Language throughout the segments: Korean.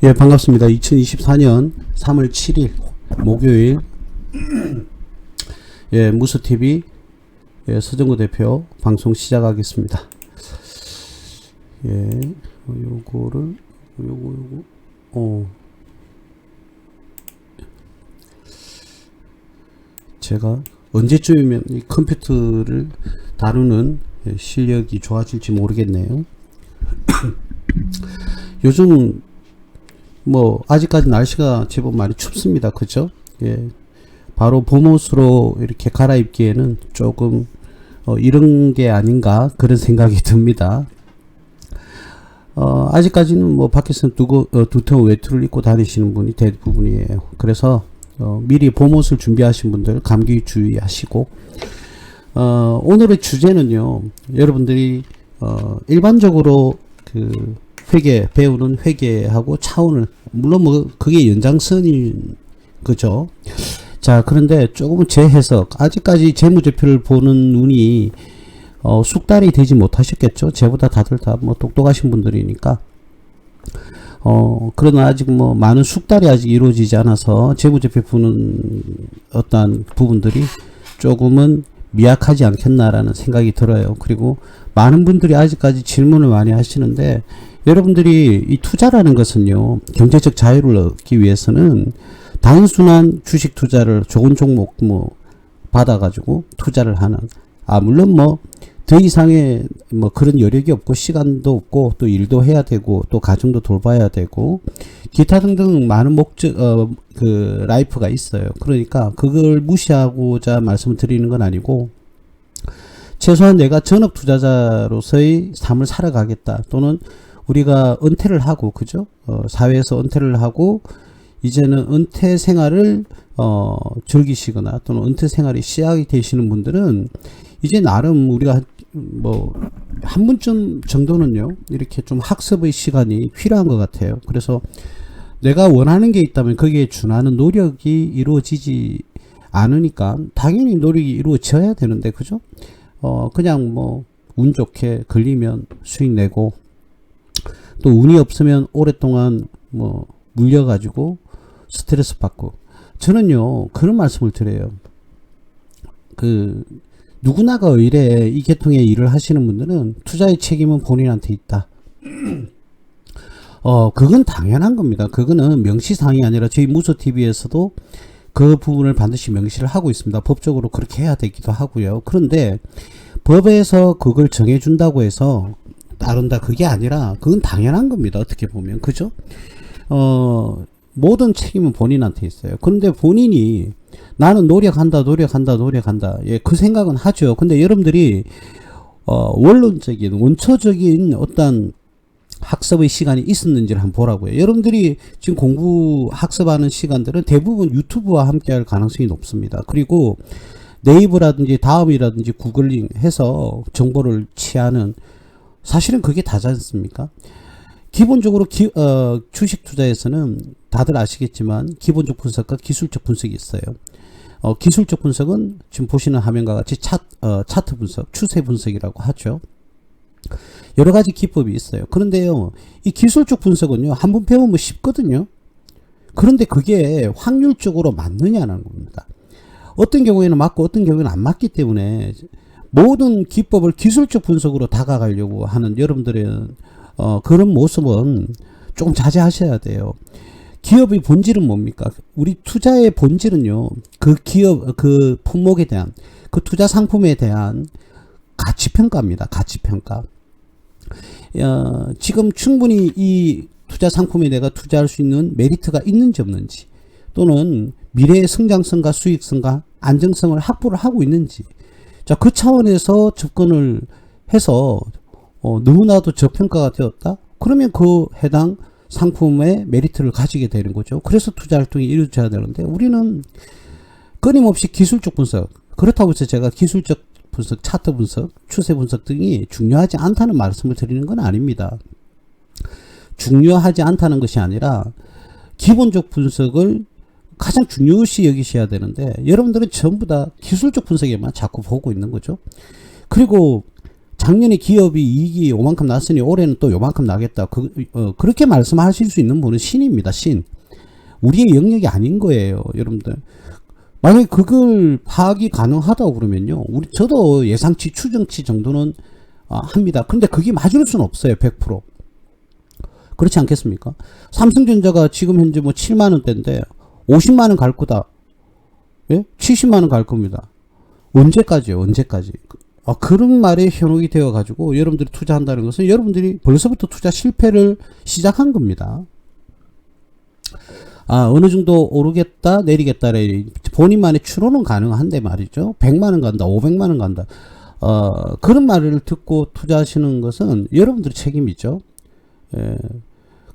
예, 반갑습니다. 2024년 3월 7일 목요일 예, 무스TV 예, 서정구 대표 방송 시작하겠습니다. 예, 요거를 제가 언제쯤이면 이 컴퓨터를 다루는 실력이 좋아질지 모르겠네요. 요즘 뭐 아직까지 날씨가 제법 많이 춥습니다. 그죠? 예. 바로 봄옷으로 이렇게 갈아입기에는 조금 이런 게 아닌가 그런 생각이 듭니다. 아직까지는 뭐 밖에서는 두터운 외투를 입고 다니시는 분이 대부분이에요. 그래서 미리 봄옷을 준비하신 분들 감기 주의하시고 오늘의 주제는요. 여러분들이 일반적으로 그 회계 배우는 회계하고 차원을 물론 뭐 그게 연장선인 거죠. 자, 그런데 조금 제 해석 아직까지 재무제표를 보는 눈이 숙달이 되지 못하셨겠죠. 제보다 다들 다 뭐 똑똑하신 분들이니까. 그러나 아직 뭐 많은 숙달이 아직 이루어지지 않아서 재무제표 보는 어떠한 부분들이 조금은 미약하지 않겠나라는 생각이 들어요. 그리고 많은 분들이 아직까지 질문을 많이 하시는데 여러분들이 이 투자라는 것은요, 경제적 자유를 얻기 위해서는 단순한 주식 투자를 좋은 종목 뭐 받아가지고 투자를 하는, 물론 뭐 더 이상의 뭐 그런 여력이 없고 시간도 없고 또 일도 해야 되고 또 가정도 돌봐야 되고 기타 등등 많은 목적 그 라이프가 있어요. 그러니까 그걸 무시하고자 말씀을 드리는 건 아니고 최소한 내가 전업 투자자로서의 삶을 살아가겠다, 또는 우리가 은퇴를 하고, 그죠? 사회에서 은퇴를 하고, 이제는 은퇴 생활을, 즐기시거나, 또는 은퇴 생활이 시작이 되시는 분들은, 이제 나름 우리가 뭐, 한 번쯤 정도는요, 이렇게 좀 학습의 시간이 필요한 것 같아요. 그래서 내가 원하는 게 있다면 거기에 준하는 노력이 이루어지지 않으니까, 당연히 노력이 이루어져야 되는데, 그죠? 그냥 뭐, 운 좋게 걸리면 수익 내고, 또 운이 없으면 오랫동안 뭐 물려가지고 스트레스 받고. 저는요 그런 말씀을 드려요. 그 누구나가 의뢰 이 계통의 일을 하시는 분들은 투자의 책임은 본인한테 있다. 그건 당연한 겁니다. 그거는 명시사항이 아니라 저희 무소TV에서도 그 부분을 반드시 명시를 하고 있습니다. 법적으로 그렇게 해야 되기도 하고요. 그런데 법에서 그걸 정해준다고 해서 따른다, 그게 아니라 그건 당연한 겁니다. 어떻게 보면. 그죠? 모든 책임은 본인한테 있어요. 그런데 본인이 나는 노력한다. 예, 그 생각은 하죠. 근데 여러분들이 원론적인 원초적인 어떤 학습의 시간이 있었는지를 한번 보라고요. 여러분들이 지금 공부 학습하는 시간들은 대부분 유튜브와 함께 할 가능성이 높습니다. 그리고 네이버라든지 다음이라든지 구글링 해서 정보를 취하는, 사실은 그게 다지 않습니까? 기본적으로 주식 투자에서는 다들 아시겠지만 기본적 분석과 기술적 분석이 있어요. 기술적 분석은 지금 보시는 화면과 같이 차트 분석, 추세 분석이라고 하죠. 여러 가지 기법이 있어요. 그런데요, 이 기술적 분석은요, 한 번 배우면 쉽거든요. 그런데 그게 확률적으로 맞느냐는 겁니다. 어떤 경우에는 맞고 어떤 경우에는 안 맞기 때문에 모든 기법을 기술적 분석으로 다가가려고 하는 여러분들의 그런 모습은 조금 자제하셔야 돼요. 기업의 본질은 뭡니까? 우리 투자의 본질은요, 그 기업, 그 품목에 대한, 그 투자 상품에 대한 가치평가입니다. 가치평가. 지금 충분히 이 투자 상품에 내가 투자할 수 있는 메리트가 있는지 없는지, 또는 미래의 성장성과 수익성과 안정성을 확보를 하고 있는지, 자, 그 차원에서 접근을 해서 너무나도 저평가가 되었다? 그러면 그 해당 상품의 메리트를 가지게 되는 거죠. 그래서 투자 활동이 이루어져야 되는데 우리는 끊임없이 기술적 분석, 그렇다고 해서 제가 기술적 분석, 차트 분석, 추세 분석 등이 중요하지 않다는 말씀을 드리는 건 아닙니다. 중요하지 않다는 것이 아니라 기본적 분석을 가장 중요시 여기셔야 되는데 여러분들은 전부 다 기술적 분석에만 자꾸 보고 있는 거죠. 그리고 작년에 기업이 이익이 요만큼 났으니 올해는 또 요만큼 나겠다. 그렇게 말씀하실 수 있는 분은 신입니다. 신. 우리의 영역이 아닌 거예요, 여러분들. 만약에 그걸 파악이 가능하다고 그러면요, 저도 예상치, 추정치 정도는 합니다. 근데 그게 맞을 수는 없어요, 100%. 그렇지 않겠습니까? 삼성전자가 지금 현재 뭐 7만원대인데 50만원 갈 거다. 예? 70만원 갈 겁니다. 언제까지요? 언제까지? 그런 말에 현혹이 되어 가지고 여러분들이 투자한다는 것은 여러분들이 벌써부터 투자 실패를 시작한 겁니다. 어느 정도 오르겠다 내리겠다 본인만의 추론은 가능한데 말이죠. 100만원 간다 500만원 간다, 그런 말을 듣고 투자하시는 것은 여러분들의 책임이죠. 예.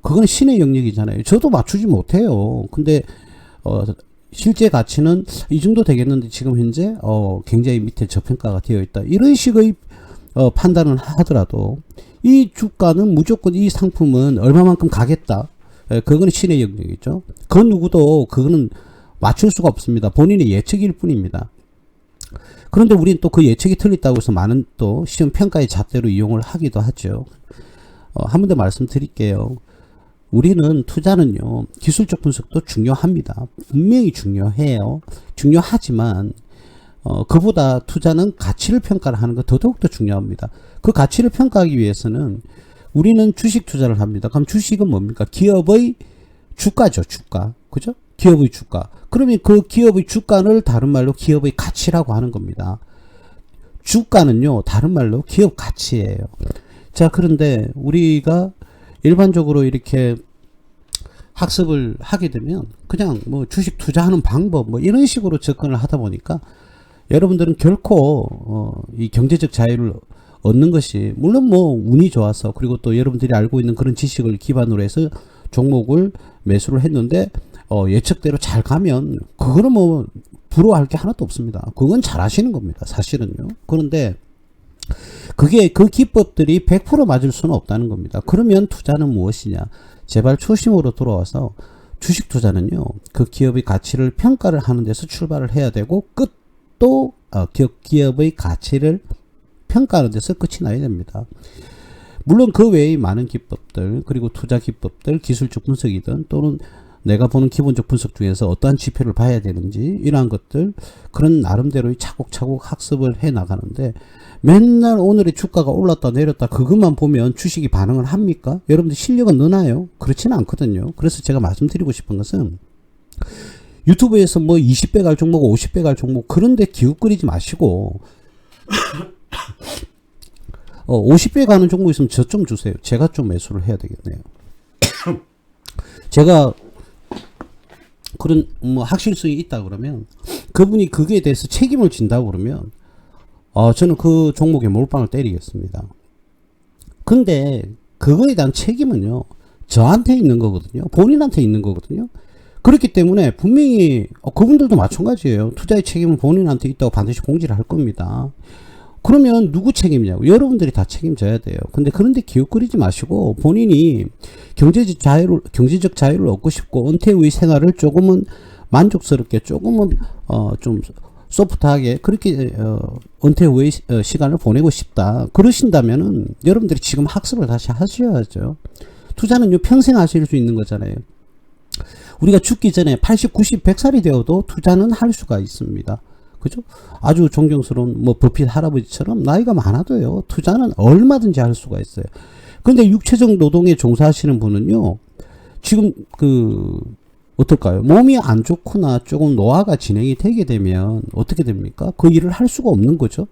그건 신의 영역이잖아요. 저도 맞추지 못해요. 근데 실제 가치는 이 정도 되겠는데 지금 현재 굉장히 밑에 저평가가 되어 있다, 이런 식의 판단을 하더라도 이 주가는 무조건 이 상품은 얼마만큼 가겠다, 그거는 신의 영역이죠. 그 누구도 그거는 맞출 수가 없습니다. 본인의 예측일 뿐입니다. 그런데 우리는 또 그 예측이 틀렸다고 해서 많은 또 시험 평가의 잣대로 이용을 하기도 하죠. 한 번 더 말씀드릴게요. 우리는 투자는요, 기술적 분석도 중요합니다. 분명히 중요해요. 중요하지만 그보다 투자는 가치를 평가를 하는 거 더더욱더 중요합니다. 그 가치를 평가하기 위해서는 우리는 주식 투자를 합니다. 그럼 주식은 뭡니까? 기업의 주가죠. 주가. 그죠? 기업의 주가. 그러면 그 기업의 주가를 다른 말로 기업의 가치라고 하는 겁니다. 주가는요, 다른 말로 기업 가치예요. 자, 그런데 우리가 일반적으로 이렇게 학습을 하게 되면 그냥 뭐 주식 투자하는 방법 뭐 이런 식으로 접근을 하다 보니까 여러분들은 결코 이 경제적 자유를 얻는 것이, 물론 뭐 운이 좋아서 그리고 또 여러분들이 알고 있는 그런 지식을 기반으로 해서 종목을 매수를 했는데 예측대로 잘 가면 그거는 뭐 부러워할 게 하나도 없습니다. 그건 잘 하시는 겁니다, 사실은요. 그런데 그게 그 기법들이 100% 맞을 수는 없다는 겁니다. 그러면 투자는 무엇이냐? 제발 초심으로 돌아와서 주식 투자는요, 그 기업의 가치를 평가를 하는 데서 출발을 해야 되고 끝도 기업의 가치를 평가하는 데서 끝이 나야 됩니다. 물론 그 외의 많은 기법들, 그리고 투자 기법들, 기술적 분석이든 또는 내가 보는 기본적 분석 중에서 어떠한 지표를 봐야 되는지 이러한 것들, 그런 나름대로의 차곡차곡 학습을 해 나가는데 맨날 오늘의 주가가 올랐다 내렸다 그것만 보면 주식이 반응을 합니까? 여러분들 실력은 느나요? 그렇지는 않거든요. 그래서 제가 말씀드리고 싶은 것은 유튜브에서 뭐 20배 갈 종목 50배 갈 종목 그런데 기웃거리지 마시고 50배 가는 종목 있으면 저 좀 주세요. 제가 좀 매수를 해야 되겠네요. 제가 그런 뭐 학실성이 있다 그러면 그분이 거기에 대해서 책임을 진다고 그러면 저는 그 종목에 몰빵을 때리겠습니다. 근데 그거에 대한 책임은요, 저한테 있는 거거든요. 본인한테 있는 거거든요. 그렇기 때문에 분명히 그분들도 마찬가지예요. 투자의 책임은 본인한테 있다고 반드시 공지를 할 겁니다. 그러면 누구 책임이냐고? 여러분들이 다 책임져야 돼요. 근데 그런데 기웃거리지 마시고 본인이 경제적 자유를 얻고 싶고 은퇴 후의 생활을 조금은 만족스럽게 조금은 좀 소프트하게 그렇게 은퇴 후의 시간을 보내고 싶다. 그러신다면은 여러분들이 지금 학습을 다시 하셔야죠. 투자는요, 평생 하실 수 있는 거잖아요. 우리가 죽기 전에 80, 90, 100살이 되어도 투자는 할 수가 있습니다. 그죠? 아주 존경스러운 뭐 버핏 할아버지처럼 나이가 많아도요, 투자는 얼마든지 할 수가 있어요. 근데 육체적 노동에 종사하시는 분은요, 지금 어떨까요? 몸이 안 좋거나 조금 노화가 진행이 되게 되면 어떻게 됩니까? 그 일을 할 수가 없는 거죠.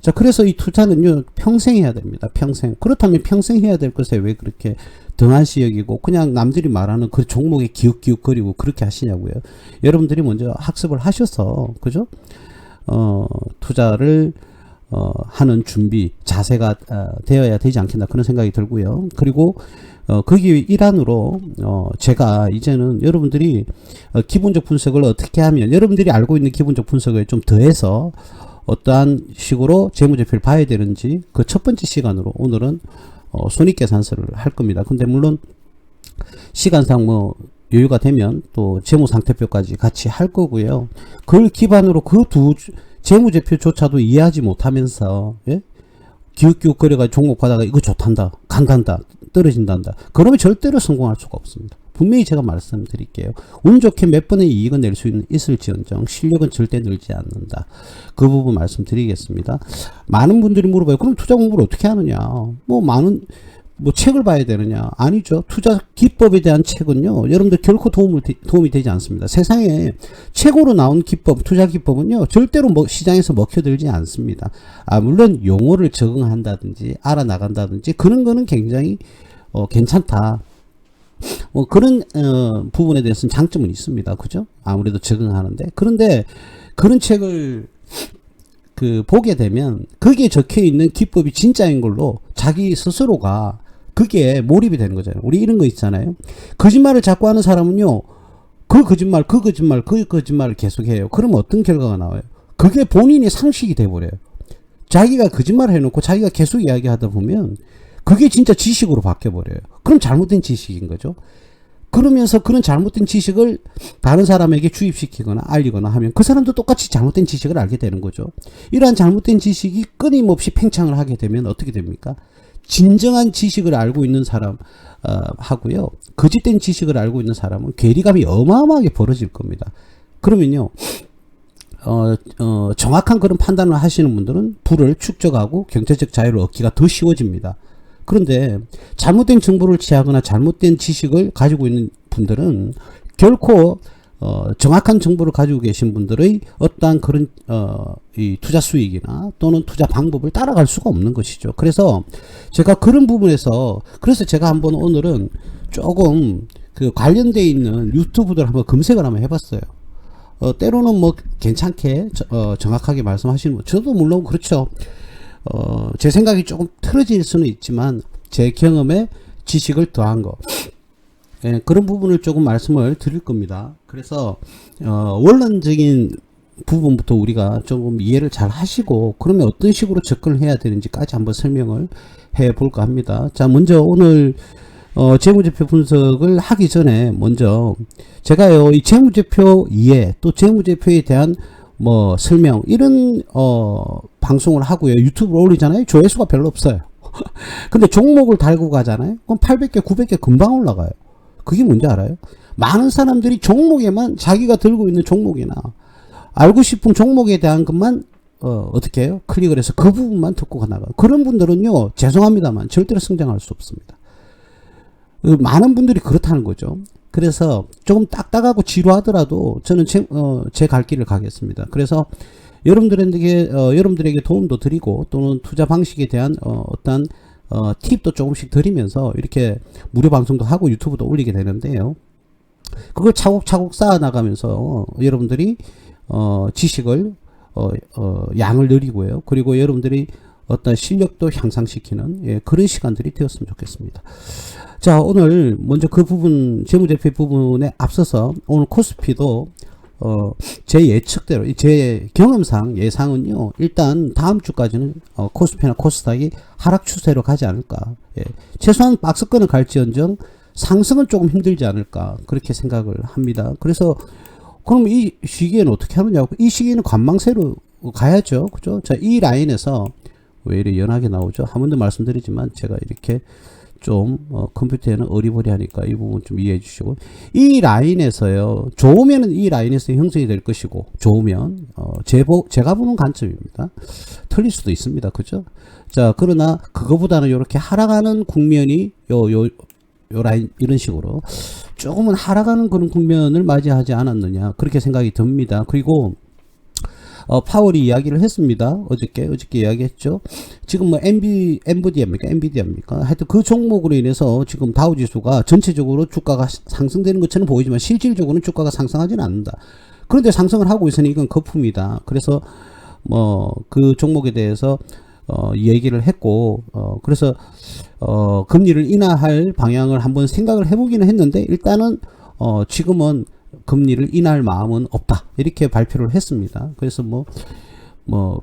자, 그래서 이 투자는요, 평생 해야 됩니다. 평생. 그렇다면 평생 해야 될 것에 왜 그렇게 등한시 여기고 그냥 남들이 말하는 그 종목에 기웃기웃거리고 그렇게 하시냐고요. 여러분들이 먼저 학습을 하셔서, 그죠? 투자를 하는 준비, 자세가 되어야 되지 않겠나 그런 생각이 들고요. 그리고 거기 일환으로 제가 이제는 여러분들이 기본적 분석을 어떻게 하면 여러분들이 알고 있는 기본적 분석을 좀 더해서 어떠한 식으로 재무제표를 봐야 되는지 그 첫 번째 시간으로 오늘은 손익계산서를 할 겁니다. 근데 물론 시간상 뭐 여유가 되면 또 재무상태표까지 같이 할 거고요. 그걸 기반으로 그 두 재무제표조차도 이해하지 못하면서, 예? 기웃기웃 거려가지고 종목 받아가 이거 좋단다, 간단다, 떨어진단다. 그러면 절대로 성공할 수가 없습니다. 분명히 제가 말씀드릴게요. 운 좋게 몇 번의 이익은 낼 수 있을지언정 실력은 절대 늘지 않는다. 그 부분 말씀드리겠습니다. 많은 분들이 물어봐요. 그럼 투자 공부를 어떻게 하느냐? 뭐 책을 봐야 되느냐? 아니죠. 투자 기법에 대한 책은요, 여러분들 결코 도움이 되지 않습니다. 세상에 책으로 나온 기법, 투자 기법은요, 절대로 시장에서 먹혀들지 않습니다. 물론 용어를 적응한다든지 알아나간다든지 그런 거는 굉장히 괜찮다. 그런 부분에 대해서는 장점은 있습니다. 그죠? 아무래도 적응하는데. 그런데 그런 책을 보게 되면 거기에 적혀 있는 기법이 진짜인 걸로 자기 스스로가 그게 몰입이 되는 거잖아요. 우리 이런 거 있잖아요. 거짓말을 자꾸 하는 사람은요, 그 거짓말을 계속해요. 그러면 어떤 결과가 나와요? 그게 본인이 상식이 돼버려요. 자기가 거짓말을 해놓고 자기가 계속 이야기하다 보면 그게 진짜 지식으로 바뀌어버려요. 그럼 잘못된 지식인 거죠. 그러면서 그런 잘못된 지식을 다른 사람에게 주입시키거나 알리거나 하면 그 사람도 똑같이 잘못된 지식을 알게 되는 거죠. 이러한 잘못된 지식이 끊임없이 팽창을 하게 되면 어떻게 됩니까? 진정한 지식을 알고 있는 사람 하고요, 거짓된 지식을 알고 있는 사람은 괴리감이 어마어마하게 벌어질 겁니다. 그러면요, 정확한 그런 판단을 하시는 분들은 부를 축적하고 경제적 자유를 얻기가 더 쉬워집니다. 그런데 잘못된 정보를 취하거나 잘못된 지식을 가지고 있는 분들은 결코 정확한 정보를 가지고 계신 분들의 어떠한 그런 이 투자 수익이나 또는 투자 방법을 따라갈 수가 없는 것이죠. 그래서 제가 그런 부분에서 제가 한번 오늘은 조금 관련되어 있는 유튜브들 한번 검색을 한번 해봤어요. 때로는 뭐 괜찮게 정확하게 말씀하시는 분, 저도 물론 그렇죠. 제 생각이 조금 틀어질 수는 있지만 제 경험에 지식을 더한 거, 그런 부분을 조금 말씀을 드릴 겁니다. 그래서 원론적인 부분부터 우리가 조금 이해를 잘 하시고 그러면 어떤 식으로 접근을 해야 되는지까지 한번 설명을 해 볼까 합니다. 자, 먼저 오늘 재무제표 분석을 하기 전에 먼저 제가요, 이 재무제표 이해 또 재무제표에 대한 설명 이런 방송을 하고요, 유튜브로 올리잖아요. 조회수가 별로 없어요. 근데 종목을 달고 가잖아요. 그럼 800개 900개 금방 올라가요. 그게 뭔지 알아요? 많은 사람들이 종목에만, 자기가 들고 있는 종목이나 알고 싶은 종목에 대한 것만 어떻게 해요? 클릭을 해서 그 부분만 듣고 나가요. 그런 분들은요, 죄송합니다만 절대로 성장할 수 없습니다. 많은 분들이 그렇다는 거죠. 그래서 조금 딱딱하고 지루하더라도 저는 제 갈 길을 가겠습니다. 그래서 여러분들에게 도움도 드리고 또는 투자 방식에 대한 어떤 팁도 조금씩 드리면서 이렇게 무료 방송도 하고 유튜브도 올리게 되는데요. 그걸 차곡차곡 쌓아 나가면서 여러분들이 지식을 양을 늘리고요. 그리고 여러분들이 어떤 실력도 향상시키는 그런 시간들이 되었으면 좋겠습니다. 자, 오늘 먼저 그 부분, 재무제표 부분에 앞서서 오늘 코스피도 제 예측대로, 제 경험상 예상은요, 일단 다음 주까지는 코스피나 코스닥이 하락 추세로 가지 않을까. 최소한 박스권을 갈지언정 상승은 조금 힘들지 않을까, 그렇게 생각을 합니다. 그래서 그럼 이 시기에는 어떻게 하느냐? 이 시기에는 관망세로 가야죠. 그죠? 자, 이 라인에서 왜 이렇게 연하게 나오죠? 한 번 더 말씀드리지만 제가 이렇게 좀 컴퓨터에는 어리버리하니까 이 부분 좀 이해해 주시고, 이 라인에서요, 좋으면은 이 라인에서 형성이 될 것이고, 좋으면 제가 보는 관점입니다. 틀릴 수도 있습니다. 그죠? 자, 그러나 그거보다는 이렇게 하락하는 국면이 요 라인 이런 식으로 조금은 하락하는 그런 국면을 맞이하지 않았느냐, 그렇게 생각이 듭니다. 그리고 파월이 이야기를 했습니다. 어저께 이야기했죠. 지금 엔비디아입니까? 하여튼 그 종목으로 인해서 지금 다우지수가 전체적으로 주가가 상승되는 것처럼 보이지만 실질적으로는 주가가 상승하지는 않는다. 그런데 상승을 하고 있으니 이건 거품이다. 그래서 그 종목에 대해서 얘기를 했고, 그래서 금리를 인하할 방향을 한번 생각을 해보기는 했는데, 일단은 지금은 금리를 인하할 마음은 없다, 이렇게 발표를 했습니다. 그래서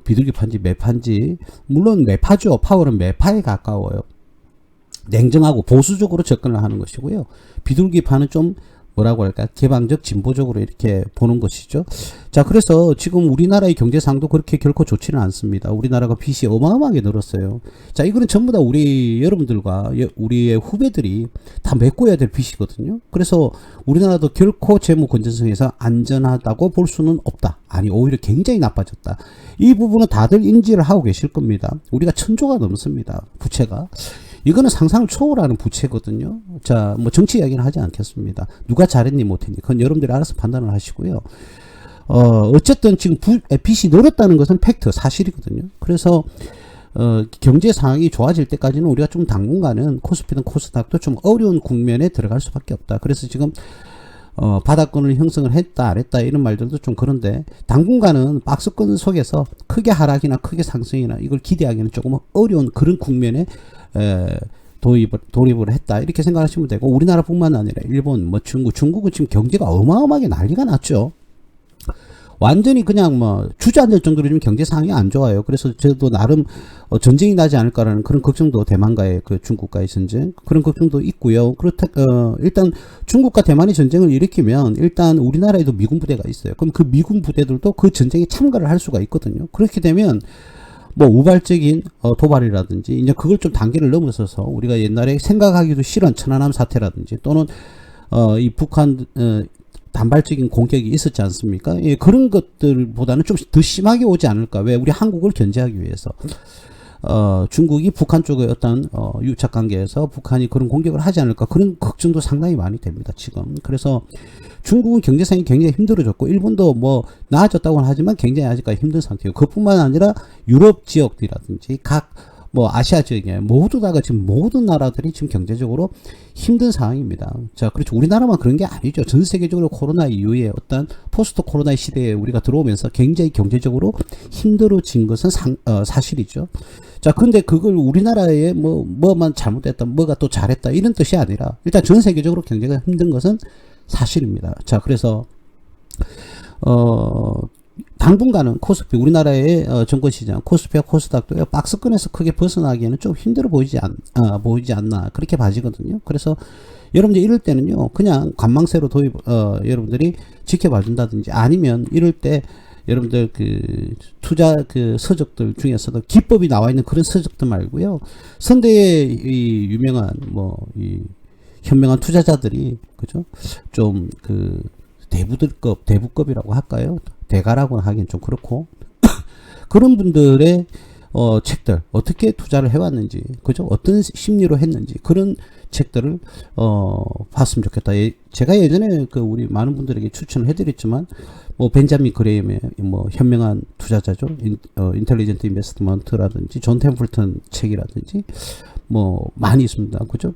비둘기판지 매파인지, 물론 매파죠. 파월은 매파에 가까워요. 냉정하고 보수적으로 접근을 하는 것이고요. 비둘기판은 좀 뭐라고 할까, 개방적 진보적으로 이렇게 보는 것이죠. 자, 그래서 지금 우리나라의 경제상도 그렇게 결코 좋지는 않습니다. 우리나라가 빚이 어마어마하게 늘었어요. 자, 이거는 전부 다 우리 여러분들과 우리의 후배들이 다 메꿔야 될 빚이거든요. 그래서 우리나라도 결코 재무 건전성에서 안전하다고 볼 수는 없다. 아니, 오히려 굉장히 나빠졌다. 이 부분은 다들 인지를 하고 계실 겁니다. 우리가 1,000조가 넘습니다. 부채가. 이거는 상상을 초월하는 부채거든요. 자, 뭐 정치 이야기는 하지 않겠습니다. 누가 잘했니 못했니 그건 여러분들이 알아서 판단을 하시고요. 어쨌든 지금 빚이 늘었다는 것은 팩트, 사실이거든요. 그래서 경제 상황이 좋아질 때까지는 우리가 좀 당분간은 코스피든 코스닥도 좀 어려운 국면에 들어갈 수밖에 없다. 그래서 지금 바닥권을 형성을 했다 안 했다 이런 말들도 좀 그런데, 당분간은 박스권 속에서 크게 하락이나 크게 상승이나 이걸 기대하기는 조금 어려운 그런 국면에 돌입을 했다 이렇게 생각하시면 되고, 우리나라뿐만 아니라 일본, 뭐 중국은 지금 경제가 어마어마하게 난리가 났죠. 완전히 그냥 뭐 주저앉을 정도로 지금 경제 상황이 안 좋아요. 그래서 저도 나름 전쟁이 나지 않을까라는 그런 걱정도, 대만과의 그 중국과의 전쟁 그런 걱정도 있고요. 일단 중국과 대만이 전쟁을 일으키면 일단 우리나라에도 미군 부대가 있어요. 그럼 그 미군 부대들도 그 전쟁에 참가를 할 수가 있거든요. 그렇게 되면 뭐 우발적인 도발이라든지 이제 그걸 좀 단계를 넘어서서 우리가 옛날에 생각하기도 싫은 천안함 사태라든지 또는 이 북한 단발적인 공격이 있었지 않습니까? 예, 그런 것들보다는 좀 더 심하게 오지 않을까. 왜? 우리 한국을 견제하기 위해서. 중국이 북한 쪽의 어떤 유착 관계에서 북한이 그런 공격을 하지 않을까, 그런 걱정도 상당히 많이 됩니다 지금. 그래서 중국은 경제상이 굉장히 힘들어졌고, 일본도 뭐 나아졌다고는 하지만 굉장히 아직까지 힘든 상태예요. 그뿐만 아니라 유럽 지역이라든지 각 뭐 아시아 지역에 모두 다가 지금 모든 나라들이 지금 경제적으로 힘든 상황입니다. 자, 그렇죠. 우리나라만 그런 게 아니죠. 전 세계적으로 코로나 이후에 어떤 포스트 코로나 시대에 우리가 들어오면서 굉장히 경제적으로 힘들어진 것은 사실이죠. 자, 근데 그걸 우리나라에 뭐만 잘못했다, 뭐가 또 잘했다 이런 뜻이 아니라 일단 전 세계적으로 경제가 힘든 것은 사실입니다. 자, 그래서 당분간은 코스피, 우리나라의 증권시장 코스피와 코스닥도 박스권에서 크게 벗어나기에는 좀 힘들어 보이지 않나 그렇게 봐지거든요. 그래서 여러분들 이럴 때는요, 그냥 관망세로 여러분들이 지켜봐 준다든지, 아니면 이럴 때 여러분들 그 투자 그 서적들 중에서도 기법이 나와 있는 그런 서적들 말고요, 선대의 이 유명한 이 현명한 투자자들이, 그죠, 좀 그 대부급이라고 할까요? 대가라고 하긴 좀 그렇고 그런 분들의 책들, 어떻게 투자를 해왔는지, 그죠? 어떤 심리로 했는지 그런 책들을 봤으면 좋겠다. 제가 예전에 우리 많은 분들에게 추천을 해드렸지만, 벤자민 그레임의 현명한 투자자죠, 인텔리전트 인베스트먼트라든지 존 템플턴 책이라든지 많이 있습니다. 그죠?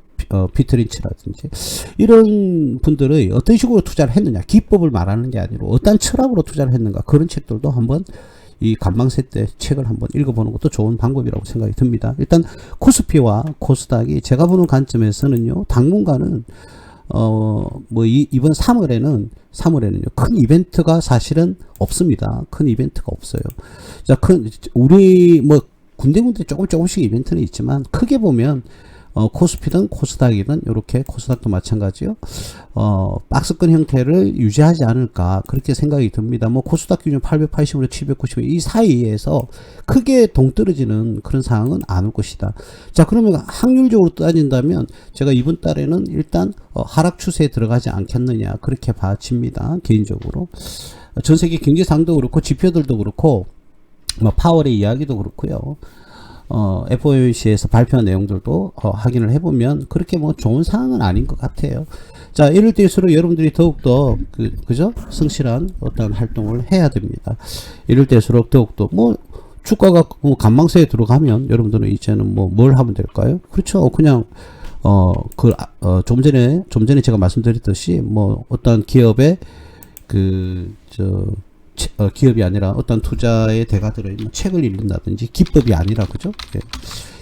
피터 린치라든지 이런 분들의 어떤 식으로 투자를 했느냐, 기법을 말하는 게 아니라 어떤 철학으로 투자를 했는가, 그런 책들도 한번 이 관망세 때 책을 한번 읽어보는 것도 좋은 방법이라고 생각이 듭니다. 일단 코스피와 코스닥이 제가 보는 관점에서는요, 당분간은 이번 3월에는요 큰 이벤트가 사실은 없습니다. 큰 이벤트가 없어요. 자, 우리 군데군데 조금씩 이벤트는 있지만, 크게 보면 코스피든 코스닥이든, 이렇게 코스닥도 마찬가지요. 박스권 형태를 유지하지 않을까 그렇게 생각이 듭니다. 코스닥 기준 880으로 790 이 사이에서 크게 동떨어지는 그런 상황은 안 올 것이다. 자, 그러면 확률적으로 따진다면 제가 이번 달에는 일단 하락 추세에 들어가지 않겠느냐 그렇게 봐집니다. 개인적으로 전 세계 경제상도 그렇고 지표들도 그렇고 파월의 이야기도 그렇고요. FOMC에서 발표한 내용들도 확인을 해보면 그렇게 좋은 상황은 아닌 것 같아요. 자, 이럴 때일수록 여러분들이 더욱더 그죠? 성실한 어떤 활동을 해야 됩니다. 이럴 때일수록 더욱더 주가가 관망세에 들어가면 여러분들은 이제는 뭘 하면 될까요? 그렇죠. 그냥 좀 전에 제가 말씀드렸듯이 어떤 기업의 기업이 아니라 어떤 투자의 대가들의 책을 읽는다든지, 기법이 아니라, 그죠? 예.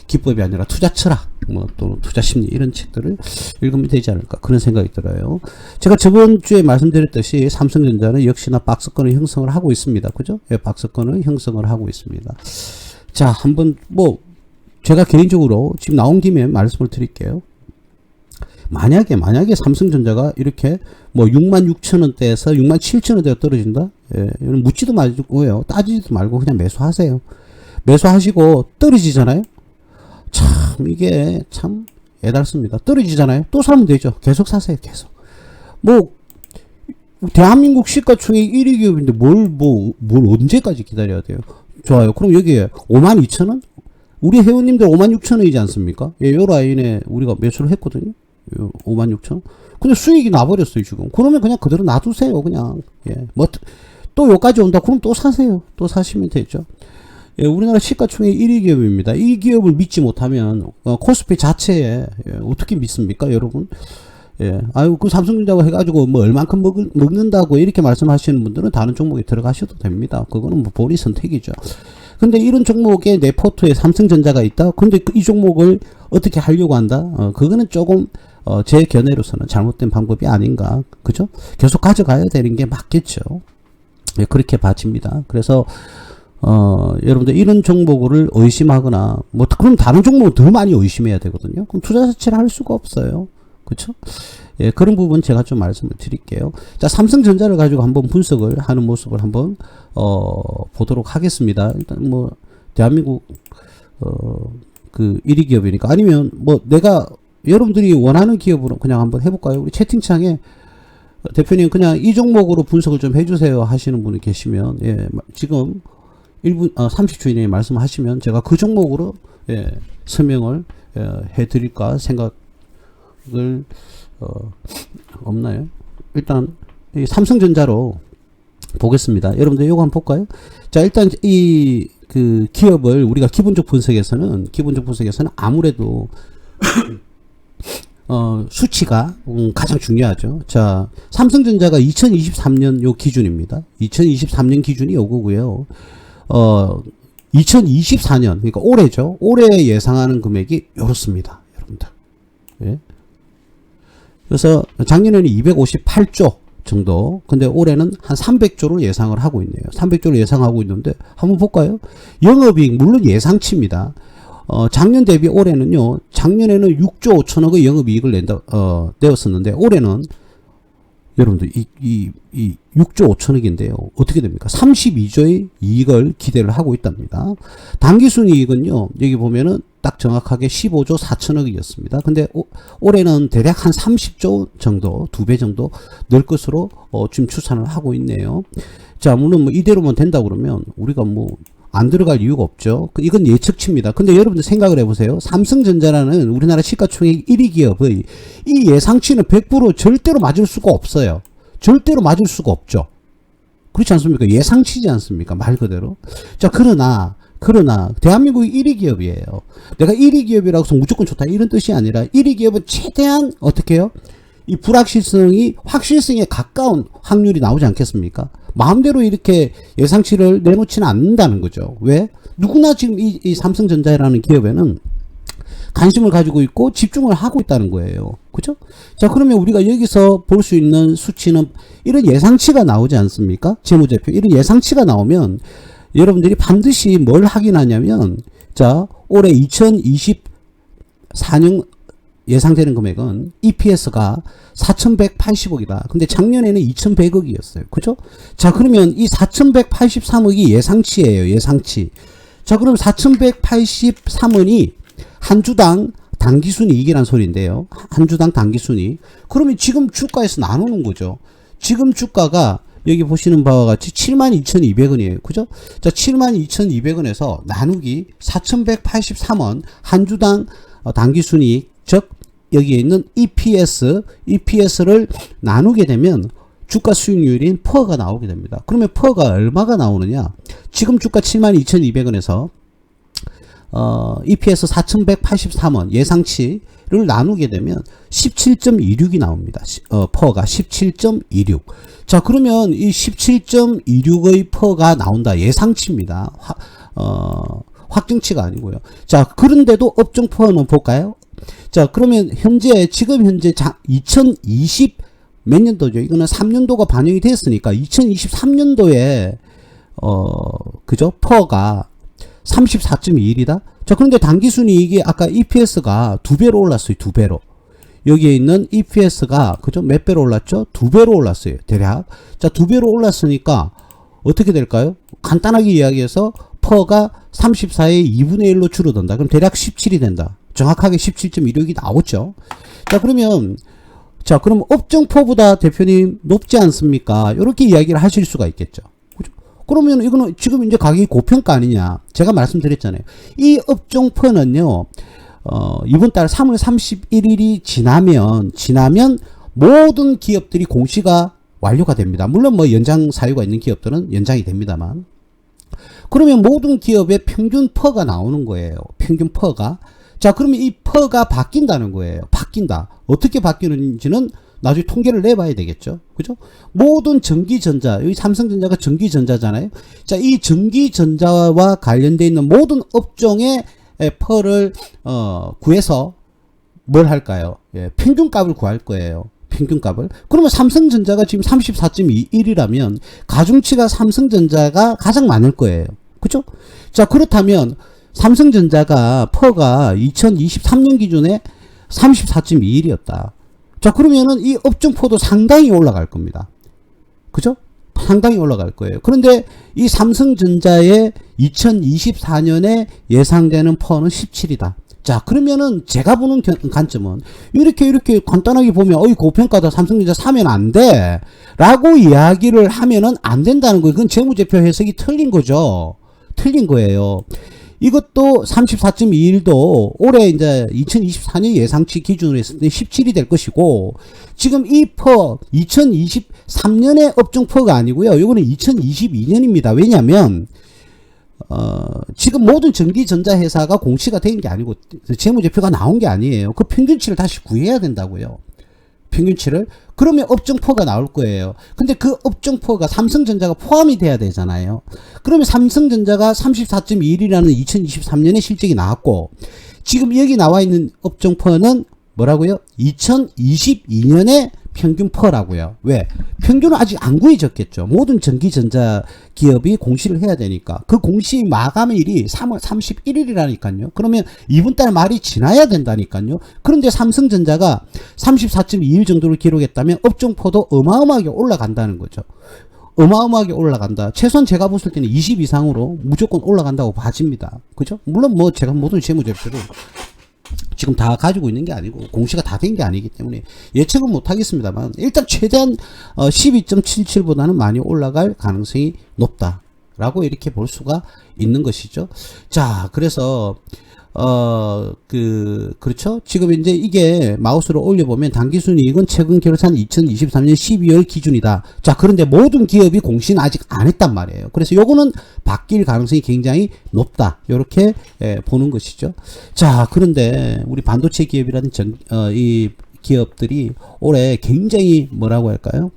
기법이 아니라 투자 철학, 또 투자 심리, 이런 책들을 읽으면 되지 않을까 그런 생각이 들어요. 제가 저번 주에 말씀드렸듯이 삼성전자는 역시나 박스권을 형성을 하고 있습니다. 그죠? 예, 박스권을 형성을 하고 있습니다. 자, 한번 제가 개인적으로 지금 나온 김에 말씀을 드릴게요. 만약에 삼성전자가 이렇게 뭐 66,000원대에서 67,000원대가 떨어진다? 예, 이건 묻지도 말고요. 따지지도 말고 그냥 매수하세요. 매수하시고 떨어지잖아요? 참, 이게 참 애달습니다. 떨어지잖아요? 또 사면 되죠. 계속 사세요. 계속. 뭐, 대한민국 시가총액 1위 기업인데 뭘 언제까지 기다려야 돼요? 좋아요. 그럼 여기에 52,000원? 우리 회원님들 56,000원이지 않습니까? 예, 요 라인에 우리가 매수를 했거든요. 56,000원. 근데 수익이 나버렸어요, 지금. 그러면 그냥 그대로 놔두세요, 그냥. 예, 뭐, 또 요까지 온다. 그럼 또 사세요. 또 사시면 되죠. 예, 우리나라 시가총액 1위 기업입니다. 이 기업을 믿지 못하면, 코스피 자체에, 예, 어떻게 믿습니까, 여러분? 예, 아유, 그 삼성전자고 해가지고 뭐 얼만큼 먹는다고 이렇게 말씀하시는 분들은 다른 종목에 들어가셔도 됩니다. 그거는 뭐 본인 선택이죠. 근데 이런 종목에 내 포트에 삼성전자가 있다? 근데 이 종목을 어떻게 하려고 한다? 그거는 조금, 제 견해로서는 잘못된 방법이 아닌가. 그죠? 계속 가져가야 되는 게 맞겠죠. 예, 그렇게 봐집니다. 그래서, 여러분들 이런 종목을 의심하거나, 뭐, 그럼 다른 종목은 더 많이 의심해야 되거든요. 그럼 투자 자체를 할 수가 없어요. 그쵸? 예, 그런 부분 제가 좀 말씀을 드릴게요. 자, 삼성전자를 가지고 한번 분석을 하는 모습을 한번, 보도록 하겠습니다. 일단 뭐, 대한민국, 그 1위 기업이니까. 아니면 뭐, 내가, 여러분들이 원하는 기업으로 그냥 한번 해볼까요? 우리 채팅창에, 대표님 그냥 이 종목으로 분석을 좀 해주세요 하시는 분이 계시면, 예, 지금 1분, 30초 이내에 말씀하시면 제가 그 종목으로, 예, 설명을, 해드릴까 생각을, 없나요? 일단, 이 삼성전자로 보겠습니다. 여러분들 이거 한번 볼까요? 자, 일단 이, 그 기업을 우리가 기본적 분석에서는 아무래도, 수치가 가장 중요하죠. 자, 삼성전자가 2023년 요 기준입니다. 2023년 기준이 요거고요. 2024년, 그러니까 올해죠. 올해 예상하는 금액이 요렇습니다. 여러분들. 예. 그래서 작년에는 258조 정도. 근데 올해는 한 300조를 예상을 하고 있네요. 300조를 예상하고 있는데 한번 볼까요? 영업이익 물론 예상치입니다. 작년 대비 올해는요. 작년에는 6조 5천억의 영업이익을 내었었는데 올해는 여러분들 이 6조 5천억인데요. 어떻게 됩니까? 32조의 이익을 기대를 하고 있답니다. 당기순이익은요. 여기 보면은 딱 정확하게 15조 4천억이었습니다. 근데 올해는 대략 한 30조 정도, 2배 정도 늘 것으로 지금 추산을 하고 있네요. 자, 물론 뭐 이대로만 된다 그러면 우리가 뭐 안 들어갈 이유가 없죠. 이건 예측치입니다. 근데 여러분들 생각을 해보세요. 삼성전자라는 우리나라 시가총액 1위 기업의 이 예상치는 100% 절대로 맞을 수가 없어요. 절대로 맞을 수가 없죠. 그렇지 않습니까? 예상치지 않습니까? 말 그대로. 자, 그러나 대한민국이 1위 기업이에요. 내가 1위 기업이라고 해서 무조건 좋다 이런 뜻이 아니라 1위 기업은 최대한 어떻게 해요? 이 불확실성이 확실성에 가까운 확률이 나오지 않겠습니까? 마음대로 이렇게 예상치를 내놓지는 않는다는 거죠. 왜? 누구나 지금 이 삼성전자라는 기업에는 관심을 가지고 있고 집중을 하고 있다는 거예요. 그죠? 자, 그러면 우리가 여기서 볼 수 있는 수치는 이런 예상치가 나오지 않습니까? 재무제표. 이런 예상치가 나오면 여러분들이 반드시 뭘 확인하냐면, 자, 올해 2024년 예상되는 금액은 EPS가 4,180억이다. 근데 작년에는 2,100억이었어요. 그죠? 자, 그러면 이 4,183억이 예상치예요. 예상치. 자, 그럼 4,183원이 한 주당 당기순이익이란 소리인데요. 한 주당 당기순이익. 그러면 지금 주가에서 나누는 거죠. 지금 주가가 여기 보시는 바와 같이 72,200원이에요. 그죠? 자, 72,200원에서 나누기 4,183원 한 주당 당기순이익, 즉 여기에 있는 EPS를 나누게 되면 주가 수익률인 퍼가 나오게 됩니다. 그러면 퍼가 얼마가 나오느냐? 지금 주가 72,200원에서 EPS 4,183원 예상치를 나누게 되면 17.26이 나옵니다. 퍼가 17.26. 자, 그러면 이 17.26의 퍼가 나온다. 예상치입니다. 확정치가 아니고요. 자, 그런데도 업종 퍼는 볼까요? 자, 그러면 지금 현재 2020 몇 년도죠? 이거는 3년도가 반영이 됐으니까 2023년도에 그죠? 퍼가 34.21이다. 자, 그런데 당기순이익이 아까 EPS가 2배로 올랐어요. 2배로. 여기에 있는 EPS가 그죠? 몇 배로 올랐죠? 2배로 올랐어요. 대략. 자, 2배로 올랐으니까 어떻게 될까요? 간단하게 이야기해서 퍼가 34의 2분의 1로 줄어든다. 그럼 대략 17이 된다. 정확하게 17.16이 나오죠. 자, 그러면 그럼 업종포보다 대표님 높지 않습니까? 이렇게 이야기를 하실 수가 있겠죠. 그죠? 그러면 이거는 지금 이제 가격이 고평가 아니냐? 제가 말씀드렸잖아요. 이 업종포는요, 이번 달 3월 31일이 지나면 모든 기업들이 공시가 완료가 됩니다. 물론 뭐 연장 사유가 있는 기업들은 연장이 됩니다만. 그러면 모든 기업의 평균 퍼가 나오는 거예요. 평균 퍼가. 자, 그러면 이 퍼가 바뀐다는 거예요. 바뀐다. 어떻게 바뀌는지는 나중에 통계를 내봐야 되겠죠. 그죠? 모든 전기전자, 여기 삼성전자가 전기전자잖아요. 자, 이 전기전자와 관련되어 있는 모든 업종의 퍼를 구해서 뭘 할까요? 예, 평균값을 구할 거예요. 평균값을. 그러면 삼성전자가 지금 34.21이라면 가중치가 삼성전자가 가장 많을 거예요. 그죠? 자, 그렇다면 삼성전자가 퍼가 2023년 기준에 34.21이었다. 자, 그러면은 이 업종포도 상당히 올라갈 겁니다. 그죠? 상당히 올라갈 거예요. 그런데 이 삼성전자의 2024년에 예상되는 퍼는 17이다. 자, 그러면은 제가 보는 관점은 이렇게 간단하게 보면 고평가다, 삼성전자 사면 안 돼 라고 이야기를 하면은 안 된다는 거예요. 그건 재무제표 해석이 틀린 거죠. 틀린 거예요. 이것도 34.21도 올해 이제 2024년 예상치 기준으로 했을 때 17이 될 것이고, 지금 이 퍼 2023년의 업종 퍼가 아니고요. 이거는 2022년입니다. 왜냐면 지금 모든 전기전자 회사가 공시가 된 게 아니고 재무제표가 나온 게 아니에요. 그 평균치를 다시 구해야 된다고요. 평균치를. 그러면 업종포가 나올 거예요. 근데 그 업종포가 삼성전자가 포함이 돼야 되잖아요. 그러면 삼성전자가 34.21이라는 2023년에 실적이 나왔고, 지금 여기 나와 있는 업종포는 뭐라고요? 2022년에 평균퍼라고요. 왜? 평균은 아직 안 구해졌겠죠. 모든 전기전자 기업이 공시를 해야 되니까. 그 공시 마감일이 3월 31일이라니까요. 그러면 이번 달 말이 지나야 된다니까요. 그런데 삼성전자가 34.21 정도를 기록했다면 업종퍼도 어마어마하게 올라간다는 거죠. 어마어마하게 올라간다. 최소한 제가 봤을 때는 20 이상으로 무조건 올라간다고 봐집니다. 그죠? 물론 뭐 제가 모든 재무제표를 지금 다 가지고 있는 게 아니고 공시가 다 된 게 아니기 때문에 예측은 못 하겠습니다만, 일단 최대한 12.77보다는 많이 올라갈 가능성이 높다라고 이렇게 볼 수가 있는 것이죠. 자, 그래서 그렇죠. 지금 이제 이게 마우스로 올려보면 당기순이익은 최근 결산 2023년 12월 기준이다. 자, 그런데 모든 기업이 공시는 아직 안 했단 말이에요. 그래서 요거는 바뀔 가능성이 굉장히 높다. 요렇게 보는 것이죠. 자, 그런데 우리 반도체 기업이라는 이 기업들이 올해 굉장히 뭐라고 할까요?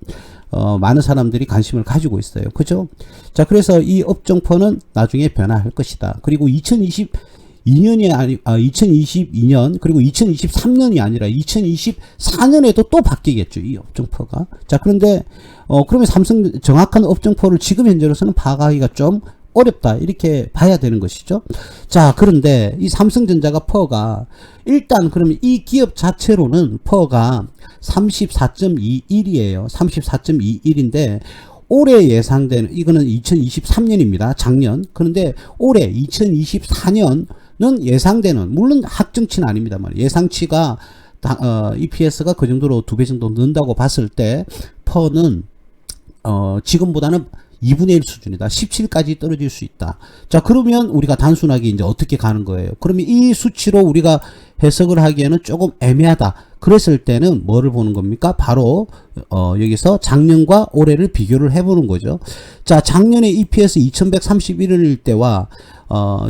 많은 사람들이 관심을 가지고 있어요. 그죠? 자, 그래서 이 업종퍼는 나중에 변화할 것이다. 그리고 2022년 그리고 2023년이 아니라 2024년에도 또 바뀌겠죠, 이 업종퍼가. 자, 그런데 그러면 삼성 정확한 업종퍼를 지금 현재로서는 파악하기가 좀 어렵다, 이렇게 봐야 되는 것이죠. 자, 그런데 이 삼성전자가 퍼가 일단 그러면 이 기업 자체로는 퍼가 34.21이에요. 34.21인데 올해 예상되는 이거는 2023년입니다. 작년. 그런데 올해 2024년은 예상되는, 물론 확정치는 아닙니다만 예상치가 EPS가 그 정도로 2배 정도 는다고 봤을 때 퍼는 지금보다는 2분의 1 수준이다. 17까지 떨어질 수 있다. 자, 그러면 우리가 단순하게 이제 어떻게 가는 거예요? 그러면 이 수치로 우리가 해석을 하기에는 조금 애매하다. 그랬을 때는 뭐를 보는 겁니까? 바로 여기서 작년과 올해를 비교를 해보는 거죠. 자, 작년에 EPS 2131원일 때와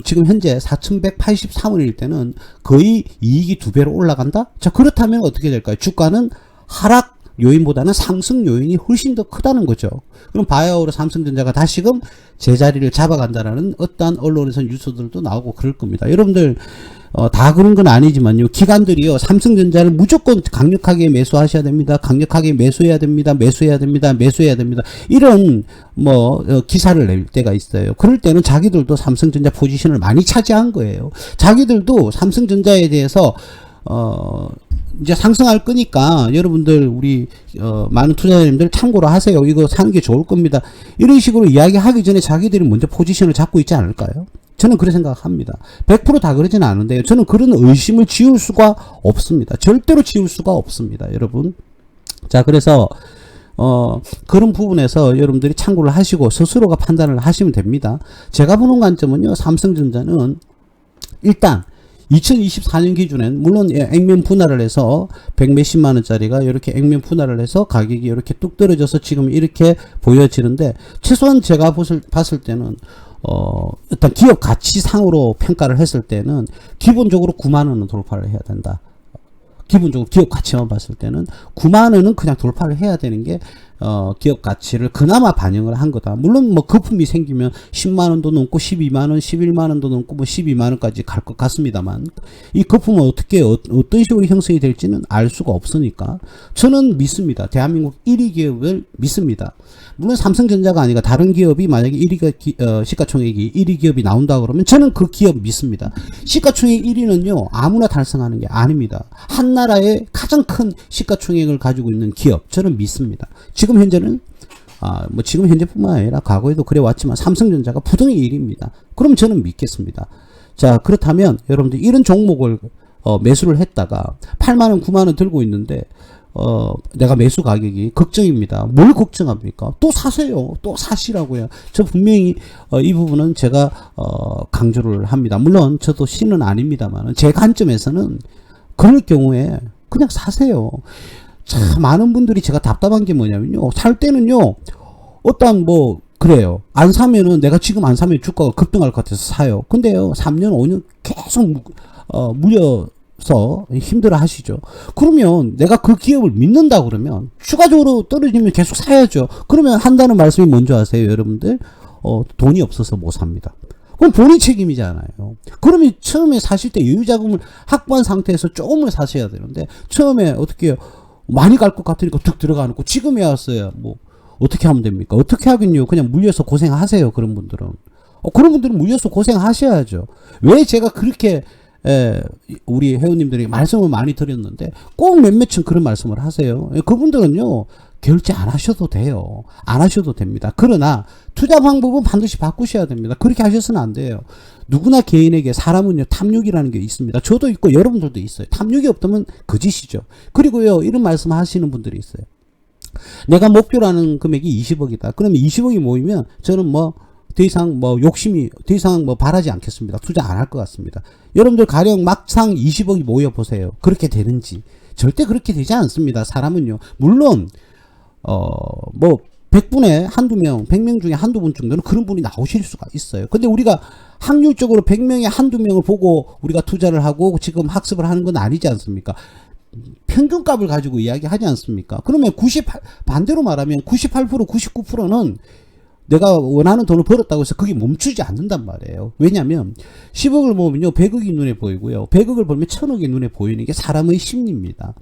지금 현재 4183원일 때는 거의 이익이 2배로 올라간다? 자, 그렇다면 어떻게 될까요? 주가는 하락 요인보다는 상승 요인이 훨씬 더 크다는 거죠. 그럼 바이오로 삼성전자가 다시금 제자리를 잡아간다라는 어떠한 언론에서 뉴스들도 나오고 그럴 겁니다. 여러분들 다 그런 건 아니지만요, 기관들이요 삼성전자를 무조건 강력하게 매수하셔야 됩니다. 강력하게 매수해야 됩니다. 매수해야 됩니다. 매수해야 됩니다. 이런 기사를 낼 때가 있어요. 그럴 때는 자기들도 삼성전자 포지션을 많이 차지한 거예요. 자기들도 삼성전자에 대해서 이제 상승할 거니까 여러분들 우리 많은 투자자님들 참고로 하세요. 이거 사는 게 좋을 겁니다. 이런 식으로 이야기하기 전에 자기들이 먼저 포지션을 잡고 있지 않을까요? 저는 그렇게 생각합니다. 100%다 그러지는 않은데요. 저는 그런 의심을 지울 수가 없습니다. 절대로 지울 수가 없습니다. 여러분. 자, 그래서 그런 부분에서 여러분들이 참고를 하시고 스스로가 판단을 하시면 됩니다. 제가 보는 관점은요. 삼성전자는 일단 2024년 기준엔 물론 액면 분할을 해서 100몇십만 원짜리가 이렇게 액면 분할을 해서 가격이 이렇게 뚝 떨어져서 지금 이렇게 보여지는데 최소한 제가 봤을 때는 일단 기업 가치상으로 평가를 했을 때는 기본적으로 9만 원은 돌파를 해야 된다. 기본적으로 기업 가치만 봤을 때는 9만 원은 그냥 돌파를 해야 되는 게 기업 가치를 그나마 반영을 한 거다. 물론 뭐 거품이 생기면 10만 원도 넘고 12만 원, 11만 원도 넘고 뭐 12만 원까지 갈 것 같습니다만 이 거품은 어떻게 어떤 식으로 형성이 될지는 알 수가 없으니까 저는 믿습니다. 대한민국 1위 기업을 믿습니다. 물론 삼성전자가 아니라 다른 기업이 만약에 1위가 시가총액이 1위 기업이 나온다 그러면 저는 그 기업 믿습니다. 시가총액 1위는요 아무나 달성하는 게 아닙니다. 한 나라의 가장 큰 시가총액을 가지고 있는 기업 저는 믿습니다. 지금 현재는 뭐 지금 현재뿐만 아니라 과거에도 그래 왔지만 삼성전자가 부동의 1위입니다. 그럼 저는 믿겠습니다. 자, 그렇다면 여러분들 이런 종목을 매수를 했다가 8만원 9만원 들고 있는데 내가 매수 가격이 걱정입니다. 뭘 걱정합니까? 또 사세요. 또 사시라고요. 저 분명히 이 부분은 제가 강조를 합니다. 물론 저도 신은 아닙니다만 제 관점에서는 그럴 경우에 그냥 사세요. 참 많은 분들이 제가 답답한 게 뭐냐면요. 살 때는요. 어떤 뭐 그래요. 안 사면은 내가 지금 안 사면 주가가 급등할 것 같아서 사요. 근데요. 3년 5년 계속 물려서 힘들어 하시죠. 그러면 내가 그 기업을 믿는다 그러면 추가적으로 떨어지면 계속 사야죠. 그러면 한다는 말씀이 뭔지 아세요, 여러분들? 돈이 없어서 못 삽니다. 그럼 본인 책임이잖아요. 그러면 처음에 사실 때 여유자금을 확보한 상태에서 조금을 사셔야 되는데 처음에 어떻게 해요? 많이 갈 것 같으니까 툭 들어가 놓고 지금에 왔어요. 뭐 어떻게 하면 됩니까? 어떻게 하긴요. 그냥 물려서 고생하세요. 그런 분들은. 그런 분들은 물려서 고생하셔야죠. 왜 제가 그렇게 우리 회원님들이 말씀을 많이 드렸는데 꼭 몇몇은 그런 말씀을 하세요. 그분들은요. 결제 안 하셔도 돼요. 안 하셔도 됩니다. 그러나 투자 방법은 반드시 바꾸셔야 됩니다. 그렇게 하셔서는 안 돼요. 누구나 개인에게 사람은요 탐욕이라는 게 있습니다. 저도 있고 여러분들도 있어요. 탐욕이 없다면 거짓이죠. 그리고요 이런 말씀 하시는 분들이 있어요. 내가 목표라는 금액이 20억이다. 그러면 20억이 모이면 저는 뭐 더 이상 뭐 욕심이 더 이상 뭐 바라지 않겠습니다. 투자 안 할 것 같습니다. 여러분들 가령 막상 20억이 모여 보세요. 그렇게 되는지. 절대 그렇게 되지 않습니다. 사람은요. 물론 뭐 100분에 한두 명, 100명 중에 한두 분 정도는 그런 분이 나오실 수가 있어요. 근데 우리가 확률적으로 100명에 한두 명을 보고 우리가 투자를 하고 지금 학습을 하는 건 아니지 않습니까? 평균값을 가지고 이야기하지 않습니까? 그러면 반대로 말하면 98%, 99%는 내가 원하는 돈을 벌었다고 해서 그게 멈추지 않는단 말이에요. 왜냐면 10억을 모으면요 100억이 눈에 보이고요. 100억을 벌면 1000억이 눈에 보이는 게 사람의 심리입니다.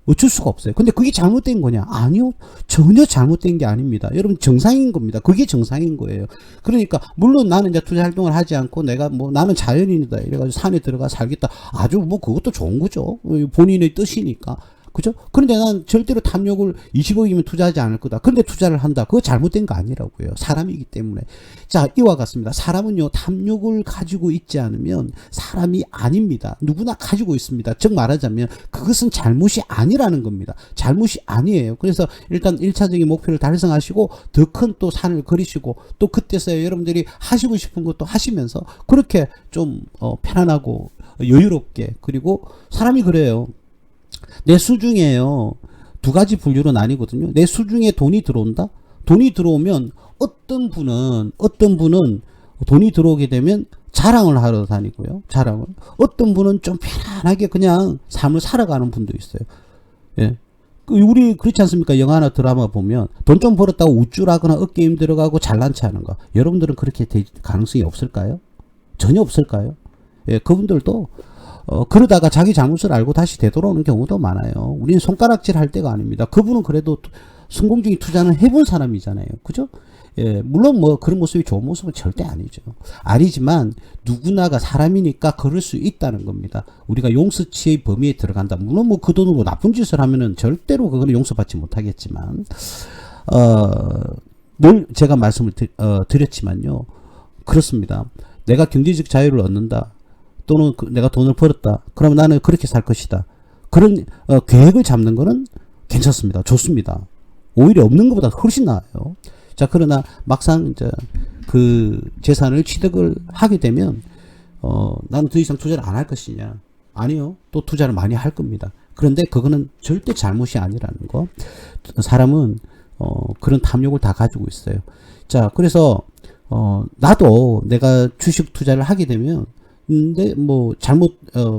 어쩔 수가 없어요. 근데 그게 잘못된 거냐? 아니요. 전혀 잘못된 게 아닙니다. 여러분 정상인 겁니다. 그게 정상인 거예요. 그러니까 물론 나는 이제 투자 활동을 하지 않고 내가 뭐 나는 자연인이다 이래가지고 산에 들어가 살겠다. 아주 뭐 그것도 좋은 거죠. 본인의 뜻이니까. 그죠? 그런데 난 절대로 탐욕을 20억이면 투자하지 않을 거다. 그런데 투자를 한다. 그거 잘못된 거 아니라고요. 사람이기 때문에. 자, 이와 같습니다. 사람은요, 탐욕을 가지고 있지 않으면 사람이 아닙니다. 누구나 가지고 있습니다. 즉 말하자면 그것은 잘못이 아니라는 겁니다. 잘못이 아니에요. 그래서 일단 1차적인 목표를 달성하시고 더 큰 또 산을 그리시고 또 그때서야 여러분들이 하시고 싶은 것도 하시면서 그렇게 좀 편안하고 여유롭게 그리고 사람이 그래요. 내 수중에요. 두 가지 분류로 나뉘거든요. 내 수중에 돈이 들어온다? 돈이 들어오면 어떤 분은 돈이 들어오게 되면 자랑을 하러 다니고요. 자랑을. 어떤 분은 좀 편안하게 그냥 삶을 살아가는 분도 있어요. 예. 우리 그렇지 않습니까? 영화나 드라마 보면 돈 좀 벌었다고 우쭐하거나 어깨 힘들어가고 잘난 체 하는 거. 여러분들은 그렇게 될 가능성이 없을까요? 전혀 없을까요? 예, 그분들도 그러다가 자기 잘못을 알고 다시 되돌아오는 경우도 많아요. 우리는 손가락질 할 때가 아닙니다. 그분은 그래도 성공적인 투자는 해본 사람이잖아요. 그죠? 예, 물론 뭐 그런 모습이 좋은 모습은 절대 아니죠. 아니지만 누구나가 사람이니까 그럴 수 있다는 겁니다. 우리가 용서치의 범위에 들어간다. 물론 뭐 그 돈으로 나쁜 짓을 하면은 절대로 그거는 용서받지 못하겠지만, 늘 제가 말씀을 드렸지만요. 그렇습니다. 내가 경제적 자유를 얻는다. 또는 내가 돈을 벌었다. 그러면 나는 그렇게 살 것이다. 그런 계획을 잡는 거는 괜찮습니다. 좋습니다. 오히려 없는 것보다 훨씬 나아요. 자, 그러나 막상 이제 그 재산을 취득을 하게 되면 나는 더 이상 투자를 안 할 것이냐? 아니요. 또 투자를 많이 할 겁니다. 그런데 그거는 절대 잘못이 아니라는 거. 사람은 그런 탐욕을 다 가지고 있어요. 자, 그래서 나도 내가 주식 투자를 하게 되면 근데 뭐 잘못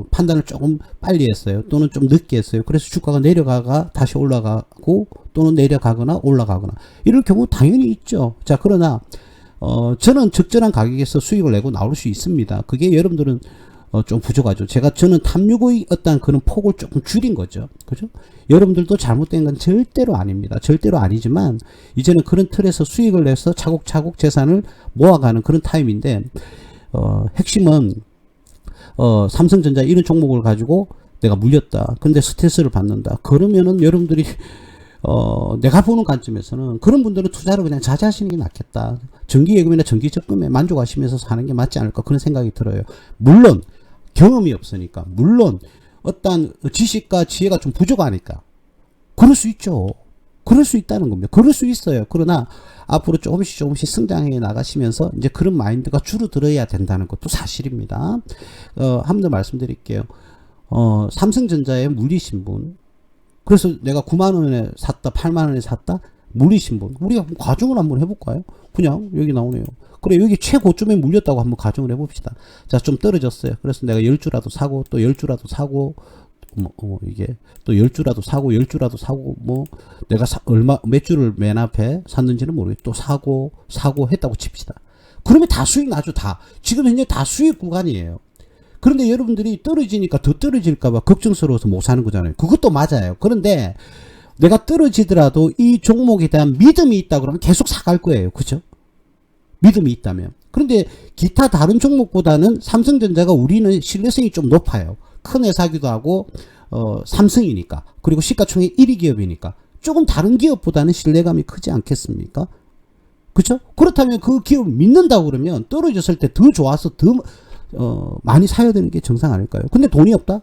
판단을 조금 빨리 했어요. 또는 좀 늦게 했어요. 그래서 주가가 내려가가 다시 올라가고 또는 내려가거나 올라가거나 이럴 경우 당연히 있죠. 자, 그러나 저는 적절한 가격에서 수익을 내고 나올 수 있습니다. 그게 여러분들은 좀 부족하죠. 저는 탐욕의 어떤 그런 폭을 조금 줄인 거죠. 그죠? 여러분들도 잘못된 건 절대로 아닙니다. 절대로 아니지만 이제는 그런 틀에서 수익을 내서 차곡차곡 재산을 모아가는 그런 타임인데 핵심은 삼성전자 이런 종목을 가지고 내가 물렸다. 근데 스트레스를 받는다. 그러면은 여러분들이 내가 보는 관점에서는 그런 분들은 투자를 그냥 자제하시는 게 낫겠다. 정기예금이나 정기적금에 만족하시면서 사는 게 맞지 않을까 그런 생각이 들어요. 물론 경험이 없으니까, 물론 어떤 지식과 지혜가 좀 부족하니까 그럴 수 있죠. 그럴 수 있다는 겁니다. 그럴 수 있어요. 그러나 앞으로 조금씩 성장해 나가시면서 이제 그런 마인드가 줄어들어야 된다는 것도 사실입니다. 한 번 더 말씀드릴게요. 삼성전자에 물리신 분, 그래서 내가 9만원에 샀다, 8만원에 샀다, 물리신 분, 우리가 가정을 한번 해볼까요? 그냥 여기 나오네요. 그래, 여기 최고점에 물렸다고 한번 가정을 해봅시다. 자, 좀 떨어졌어요. 그래서 내가 10주라도 사고, 또 10주라도 사고, 이게 또 10주라도 사고 10주라도 사고 뭐 내가 몇 주를 맨 앞에 샀는지는 모르겠고 또 사고 했다고 칩시다. 그러면 다 수익 나죠. 다 지금 현재 다 수익 구간이에요. 그런데 여러분들이 떨어지니까 더 떨어질까봐 걱정스러워서 못 사는 거잖아요. 그것도 맞아요. 그런데 내가 떨어지더라도 이 종목에 대한 믿음이 있다 그러면 계속 사갈 거예요. 그죠? 믿음이 있다면. 그런데 기타 다른 종목보다는 삼성전자가 우리는 신뢰성이 좀 높아요. 큰 회사기도 하고 삼성이니까, 그리고 시가총액 1위 기업이니까 조금 다른 기업보다는 신뢰감이 크지 않겠습니까? 그렇죠? 그렇다면 그 기업을 믿는다고 그러면 떨어졌을 때 더 좋아서 더 많이 사야 되는 게 정상 아닐까요? 근데 돈이 없다?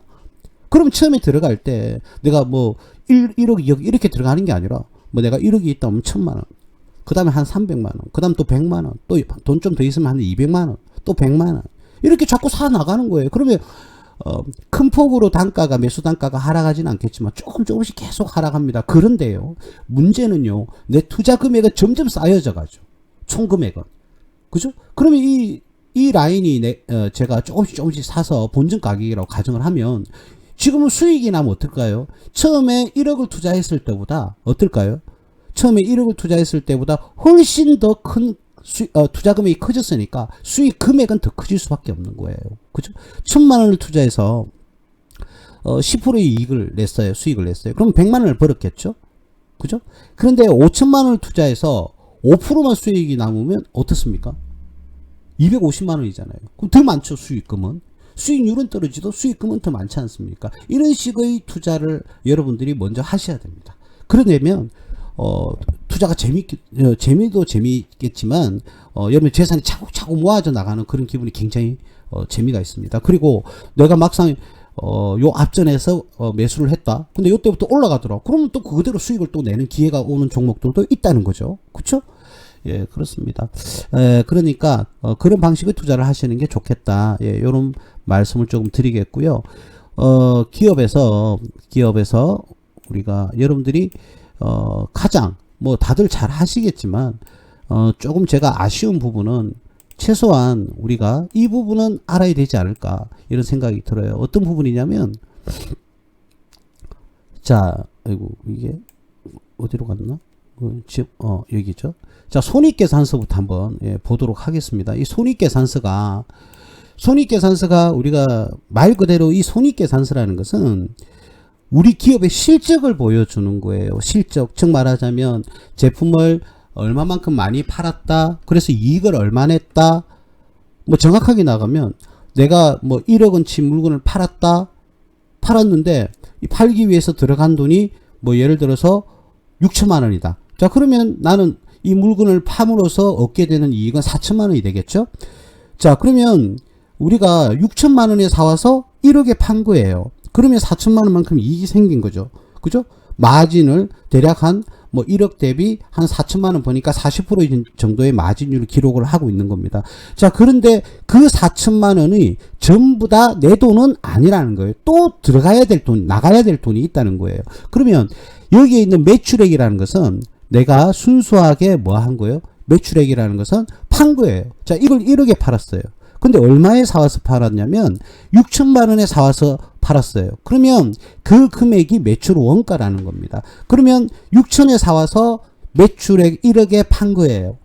그럼 처음에 들어갈 때 내가 뭐 1억 2억 이렇게 들어가는 게 아니라 뭐 내가 1억이 있다 하면 1000만원, 그 다음에 한 300만원, 그 다음 또 100만원, 또 돈 좀 더 있으면 한 200만원, 또 100만원 이렇게 자꾸 사 나가는 거예요. 그러면 큰 폭으로 매수 단가가 하락하지는 않겠지만 조금씩 계속 하락합니다. 그런데요, 문제는요, 내 투자 금액은 점점 쌓여져 가죠. 총 금액은. 그죠? 그러면 이 라인이 제가 조금씩 사서 본전 가격이라고 가정을 하면 지금은 수익이 나면 어떨까요? 처음에 1억을 투자했을 때보다 어떨까요? 처음에 1억을 투자했을 때보다 훨씬 더 큰 투자 금액이 커졌으니까 수익 금액은 더 커질 수밖에 없는 거예요. 그죠? 1000만원을 투자해서 10%의 이익을 냈어요. 수익을 냈어요. 그럼 100만원을 벌었겠죠? 그죠? 그런데 5천만원을 투자해서 5%만 수익이 남으면 어떻습니까? 250만원이잖아요. 그럼 더 많죠, 수익금은. 수익률은 떨어지도 수익금은 더 많지 않습니까? 이런 식의 투자를 여러분들이 먼저 하셔야 됩니다. 그러려면 투자가 재미도 재미있겠지만 여러분 재산이 차곡차곡 모아져 나가는 그런 기분이 굉장히 재미가 있습니다. 그리고 내가 막상 요 앞전에서 매수를 했다. 근데 요때부터 올라가더라. 그러면 또 그대로 수익을 또 내는 기회가 오는 종목들도 있다는 거죠. 그쵸? 예, 그렇습니다. 그러니까 그런 방식의 투자를 하시는 게 좋겠다. 예, 요런 말씀을 조금 드리겠고요. 기업에서 우리가 여러분들이 가장 뭐 다들 잘 하시겠지만 조금 제가 아쉬운 부분은 최소한 우리가 이 부분은 알아야 되지 않을까 이런 생각이 들어요. 어떤 부분이냐면, 자, 아이고 이게 어디로 갔나? 여기죠. 자, 손익계산서부터 한번 보도록 하겠습니다. 이 손익계산서가 우리가 말 그대로 이 손익계산서라는 것은 우리 기업의 실적을 보여주는 거예요. 실적, 즉 말하자면 제품을 얼마만큼 많이 팔았다. 그래서 이익을 얼마 냈다. 뭐 정확하게 나가면 내가 뭐 1억원치 물건을 팔았는데 팔기 위해서 들어간 돈이 뭐 예를 들어서 6천만 원이다. 자, 그러면 나는 이 물건을 팜으로써 얻게 되는 이익은 4천만 원이 되겠죠. 자, 그러면 우리가 6천만 원에 사와서 1억에 판 거예요. 그러면 4천만 원만큼 이익이 생긴 거죠. 그죠? 마진을 대략 한 뭐 1억 대비 한 4천만 원 버니까 40% 정도의 마진율을 기록을 하고 있는 겁니다. 자, 그런데 그 4천만 원이 전부 다 내 돈은 아니라는 거예요. 또 들어가야 될 돈, 나가야 될 돈이 있다는 거예요. 그러면 여기에 있는 매출액이라는 것은 내가 순수하게 뭐 한 거예요? 매출액이라는 것은 판 거예요. 자, 이걸 1억에 팔았어요. 근데 얼마에 사와서 팔았냐면 6천만 원에 사와서 팔았어요. 그러면 그 금액이 매출 원가라는 겁니다. 그러면 6천에 사와서 매출액 1억에 판 거예요.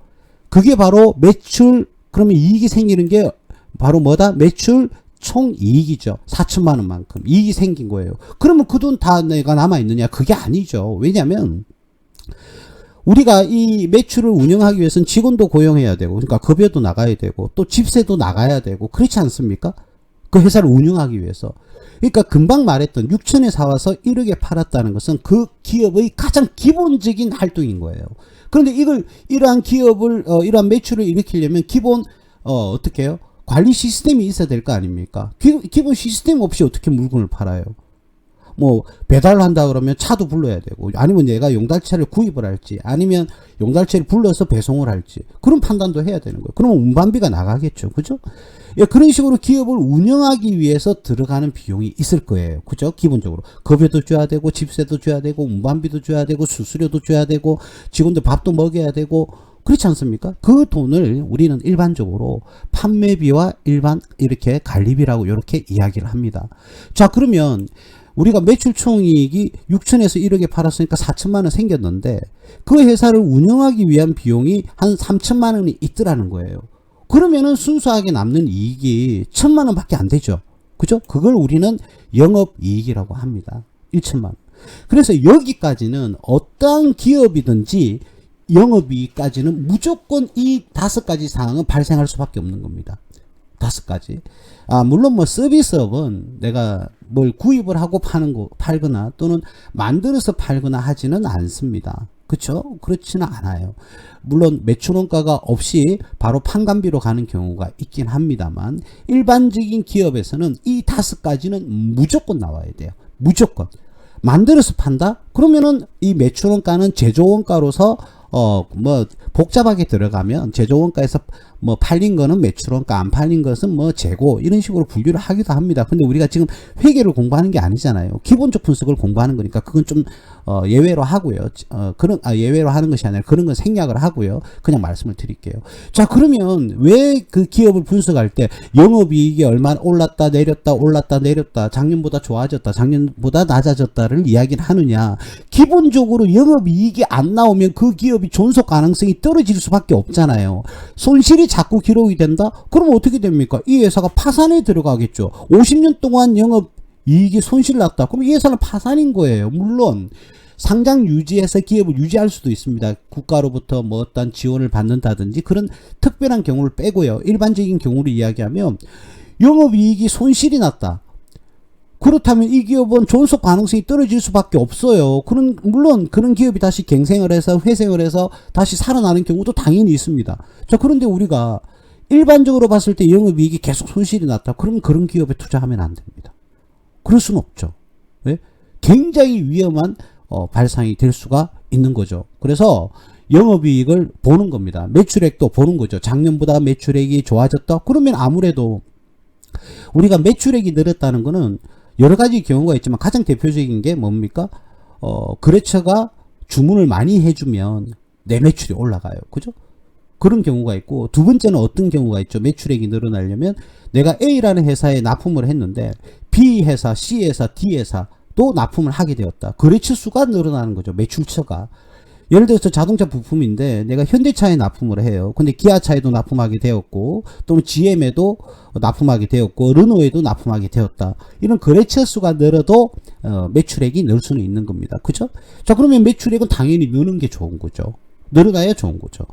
그게 바로 매출, 그러면 이익이 생기는 게 바로 뭐다? 매출 총 이익이죠. 4천만 원만큼 이익이 생긴 거예요. 그러면 그 돈 다 내가 남아있느냐? 그게 아니죠. 왜냐면 우리가 이 매출을 운영하기 위해서는 직원도 고용해야 되고, 그러니까 급여도 나가야 되고, 또 집세도 나가야 되고, 그렇지 않습니까? 그 회사를 운영하기 위해서. 그러니까 금방 말했던 6천에 사와서 1억에 팔았다는 것은 그 기업의 가장 기본적인 활동인 거예요. 그런데 이러한 기업을, 이러한 매출을 일으키려면 기본, 어떻게 해요? 관리 시스템이 있어야 될 거 아닙니까? 기본 시스템 없이 어떻게 물건을 팔아요? 뭐 배달을 한다 그러면 차도 불러야 되고, 아니면 내가 용달차를 구입을 할지, 아니면 용달차를 불러서 배송을 할지, 그런 판단도 해야 되는 거예요. 그러면 운반비가 나가겠죠. 그죠? 예, 그런 식으로 기업을 운영하기 위해서 들어가는 비용이 있을 거예요. 그죠? 기본적으로 급여도 줘야 되고, 집세도 줘야 되고, 운반비도 줘야 되고, 수수료도 줘야 되고, 직원들 밥도 먹여야 되고, 그렇지 않습니까? 그 돈을 우리는 일반적으로 판매비와 일반 이렇게 관리비라고 이렇게 이야기를 합니다. 자, 그러면 우리가 매출 총이익이 6천에서 1억에 팔았으니까 4천만 원 생겼는데, 그 회사를 운영하기 위한 비용이 한 3천만 원이 있더라는 거예요. 그러면은 순수하게 남는 이익이 1천만 원 밖에 안 되죠. 그죠? 그걸 우리는 영업이익이라고 합니다. 1천만 원. 그래서 여기까지는 어떠한 기업이든지 영업이익까지는 무조건 이 5가지 사항은 발생할 수밖에 없는 겁니다. 5가지. 물론 뭐 서비스업은 내가 뭘 구입을 하고 팔거나 또는 만들어서 팔거나 하지는 않습니다. 그쵸? 그렇지는 않아요. 물론 매출원가가 없이 바로 판관비로 가는 경우가 있긴 합니다만, 일반적인 기업에서는 이 5가지는 무조건 나와야 돼요. 무조건. 만들어서 판다? 그러면은 이 매출원가는 제조원가로서 뭐 복잡하게 들어가면 제조원가에서 뭐 팔린 거는 매출원가, 안 팔린 것은 뭐 재고, 이런 식으로 분류를 하기도 합니다. 근데 우리가 지금 회계를 공부하는 게 아니잖아요. 기본적 분석을 공부하는 거니까 그건 좀 예외로 하고요. 예외로 하는 것이 아니라 그런 건 생략을 하고요. 그냥 말씀을 드릴게요. 자, 그러면 왜 그 기업을 분석할 때 영업이익이 얼마나 올랐다 내렸다 올랐다 내렸다, 작년보다 좋아졌다 작년보다 낮아졌다를 이야기를 하느냐? 기본적으로 영업이익이 안 나오면 그 기업이 존속 가능성이 떨어질 수밖에 없잖아요. 손실이 자꾸 기록이 된다? 그러면 어떻게 됩니까? 이 회사가 파산에 들어가겠죠. 50년 동안 영업이익이 손실 났다. 그럼 이 회사는 파산인 거예요. 물론 상장 유지해서 기업을 유지할 수도 있습니다. 국가로부터 뭐 어떤 지원을 받는다든지 그런 특별한 경우를 빼고요. 일반적인 경우를 이야기하면 영업이익이 손실이 났다. 그렇다면 이 기업은 존속 가능성이 떨어질 수밖에 없어요. 물론 그런 기업이 다시 갱생을 해서 회생을 해서 다시 살아나는 경우도 당연히 있습니다. 자, 그런데 우리가 일반적으로 봤을 때 영업이익이 계속 손실이 났다. 그러면 그런 기업에 투자하면 안 됩니다. 그럴 수는 없죠. 네? 굉장히 위험한 발상이 될 수가 있는 거죠. 그래서 영업이익을 보는 겁니다. 매출액도 보는 거죠. 작년보다 매출액이 좋아졌다. 그러면 아무래도 우리가 매출액이 늘었다는 거는 여러 가지 경우가 있지만 가장 대표적인 게 뭡니까? 거래처가 주문을 많이 해주면 내 매출이 올라가요. 그죠? 그런 경우가 있고, 두 번째는 어떤 경우가 있죠? 매출액이 늘어나려면 내가 A라는 회사에 납품을 했는데 B 회사, C 회사, D 회사도 납품을 하게 되었다. 거래처 수가 늘어나는 거죠. 매출처가. 예를 들어서 자동차 부품인데 내가 현대차에 납품을 해요. 근데 기아차에도 납품하게 되었고, 또는 GM에도 납품하게 되었고, 르노에도 납품하게 되었다. 이런 거래처 수가 늘어도 매출액이 늘 수는 있는 겁니다. 그죠? 자, 그러면 매출액은 당연히 느는 게 좋은 거죠. 늘어나야 좋은 거죠.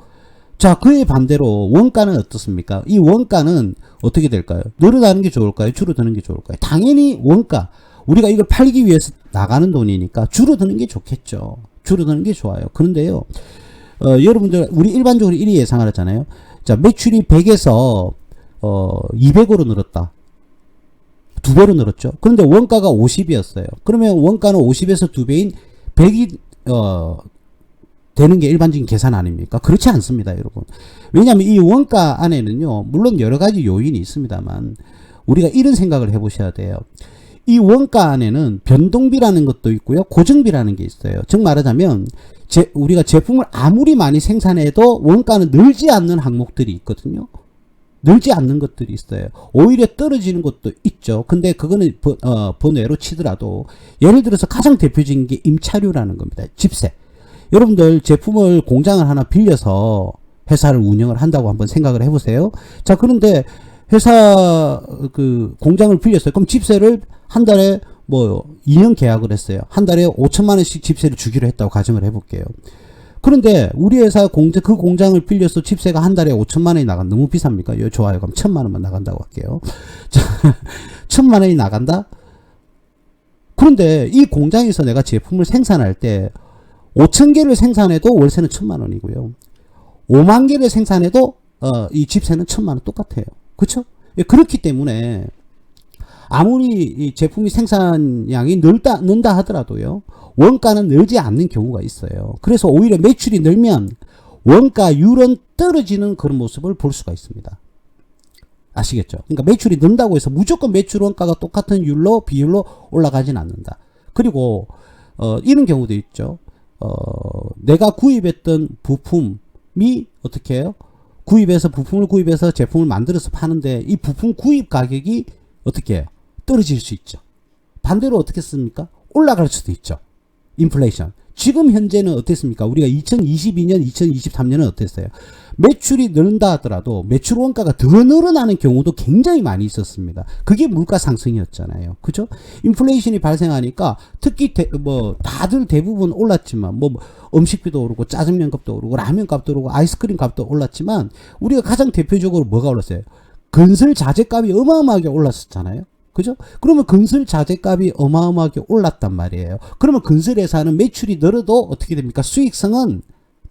자, 그에 반대로 원가는 어떻습니까? 이 원가는 어떻게 될까요? 늘어나는 게 좋을까요? 줄어드는 게 좋을까요? 당연히 원가. 우리가 이걸 팔기 위해서 나가는 돈이니까 줄어드는 게 좋겠죠. 줄어드는 게 좋아요. 그런데요, 여러분들, 우리 일반적으로 이리 예상을 하잖아요. 자, 매출이 100에서 200으로 늘었다. 2배로 늘었죠. 그런데 원가가 50이었어요. 그러면 원가는 50에서 2배인 100이 되는 게 일반적인 계산 아닙니까? 그렇지 않습니다, 여러분. 왜냐하면 이 원가 안에는요, 물론 여러 가지 요인이 있습니다만 우리가 이런 생각을 해보셔야 돼요. 이 원가 안에는 변동비라는 것도 있고요, 고정비라는 게 있어요. 즉 말하자면 우리가 제품을 아무리 많이 생산해도 원가는 늘지 않는 항목들이 있거든요. 늘지 않는 것들이 있어요. 오히려 떨어지는 것도 있죠. 근데 그거는 번외로 치더라도, 예를 들어서 가장 대표적인 게 임차료라는 겁니다. 집세. 여러분들 제품을 공장을 하나 빌려서 회사를 운영을 한다고 한번 생각을 해보세요. 자, 그런데 회사 공장을 빌렸어요. 그럼 집세를 한 달에 2년 계약을 했어요. 한 달에 5천만 원씩 집세를 주기로 했다고 가정을 해볼게요. 그런데 우리 회사 그 공장을 빌려서 집세가 한 달에 5천만 원이 나간다. 너무 비쌉니까? 좋아요. 그럼 1,000만 원만 나간다고 할게요. 자, 1,000만 원이 나간다? 그런데 이 공장에서 내가 제품을 생산할 때 5천 개를 생산해도 월세는 1,000만 원이고요. 5만 개를 생산해도 이 집세는 1,000만 원 똑같아요. 그렇죠? 그렇기 때문에 아무리 이 제품이 생산량이 는다 하더라도요, 원가는 늘지 않는 경우가 있어요. 그래서 오히려 매출이 늘면 원가율은 떨어지는 그런 모습을 볼 수가 있습니다. 아시겠죠? 그러니까 매출이 는다고 해서 무조건 매출 원가가 똑같은 비율로 올라가진 않는다. 그리고 이런 경우도 있죠. 내가 구입했던 부품이 어떻게 해요? 부품을 구입해서 제품을 만들어서 파는데 이 부품 구입 가격이 어떻게 해요? 떨어질 수 있죠. 반대로 어떻게 씁니까? 올라갈 수도 있죠. 인플레이션. 지금 현재는 어땠습니까? 우리가 2022년, 2023년은 어땠어요? 매출이 늘다 하더라도 매출 원가가 더 늘어나는 경우도 굉장히 많이 있었습니다. 그게 물가 상승이었잖아요. 그죠? 인플레이션이 발생하니까 특히 다들 대부분 올랐지만 음식비도 오르고 짜장면 값도 오르고 라면 값도 오르고 아이스크림 값도 올랐지만 우리가 가장 대표적으로 뭐가 올랐어요? 건설 자재값이 어마어마하게 올랐었잖아요. 그죠? 그러면 건설 자재값이 어마어마하게 올랐단 말이에요. 그러면 건설회사는 매출이 늘어도 어떻게 됩니까? 수익성은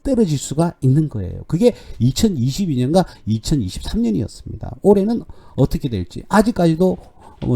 떨어질 수가 있는 거예요. 그게 2022년과 2023년이었습니다. 올해는 어떻게 될지 아직까지도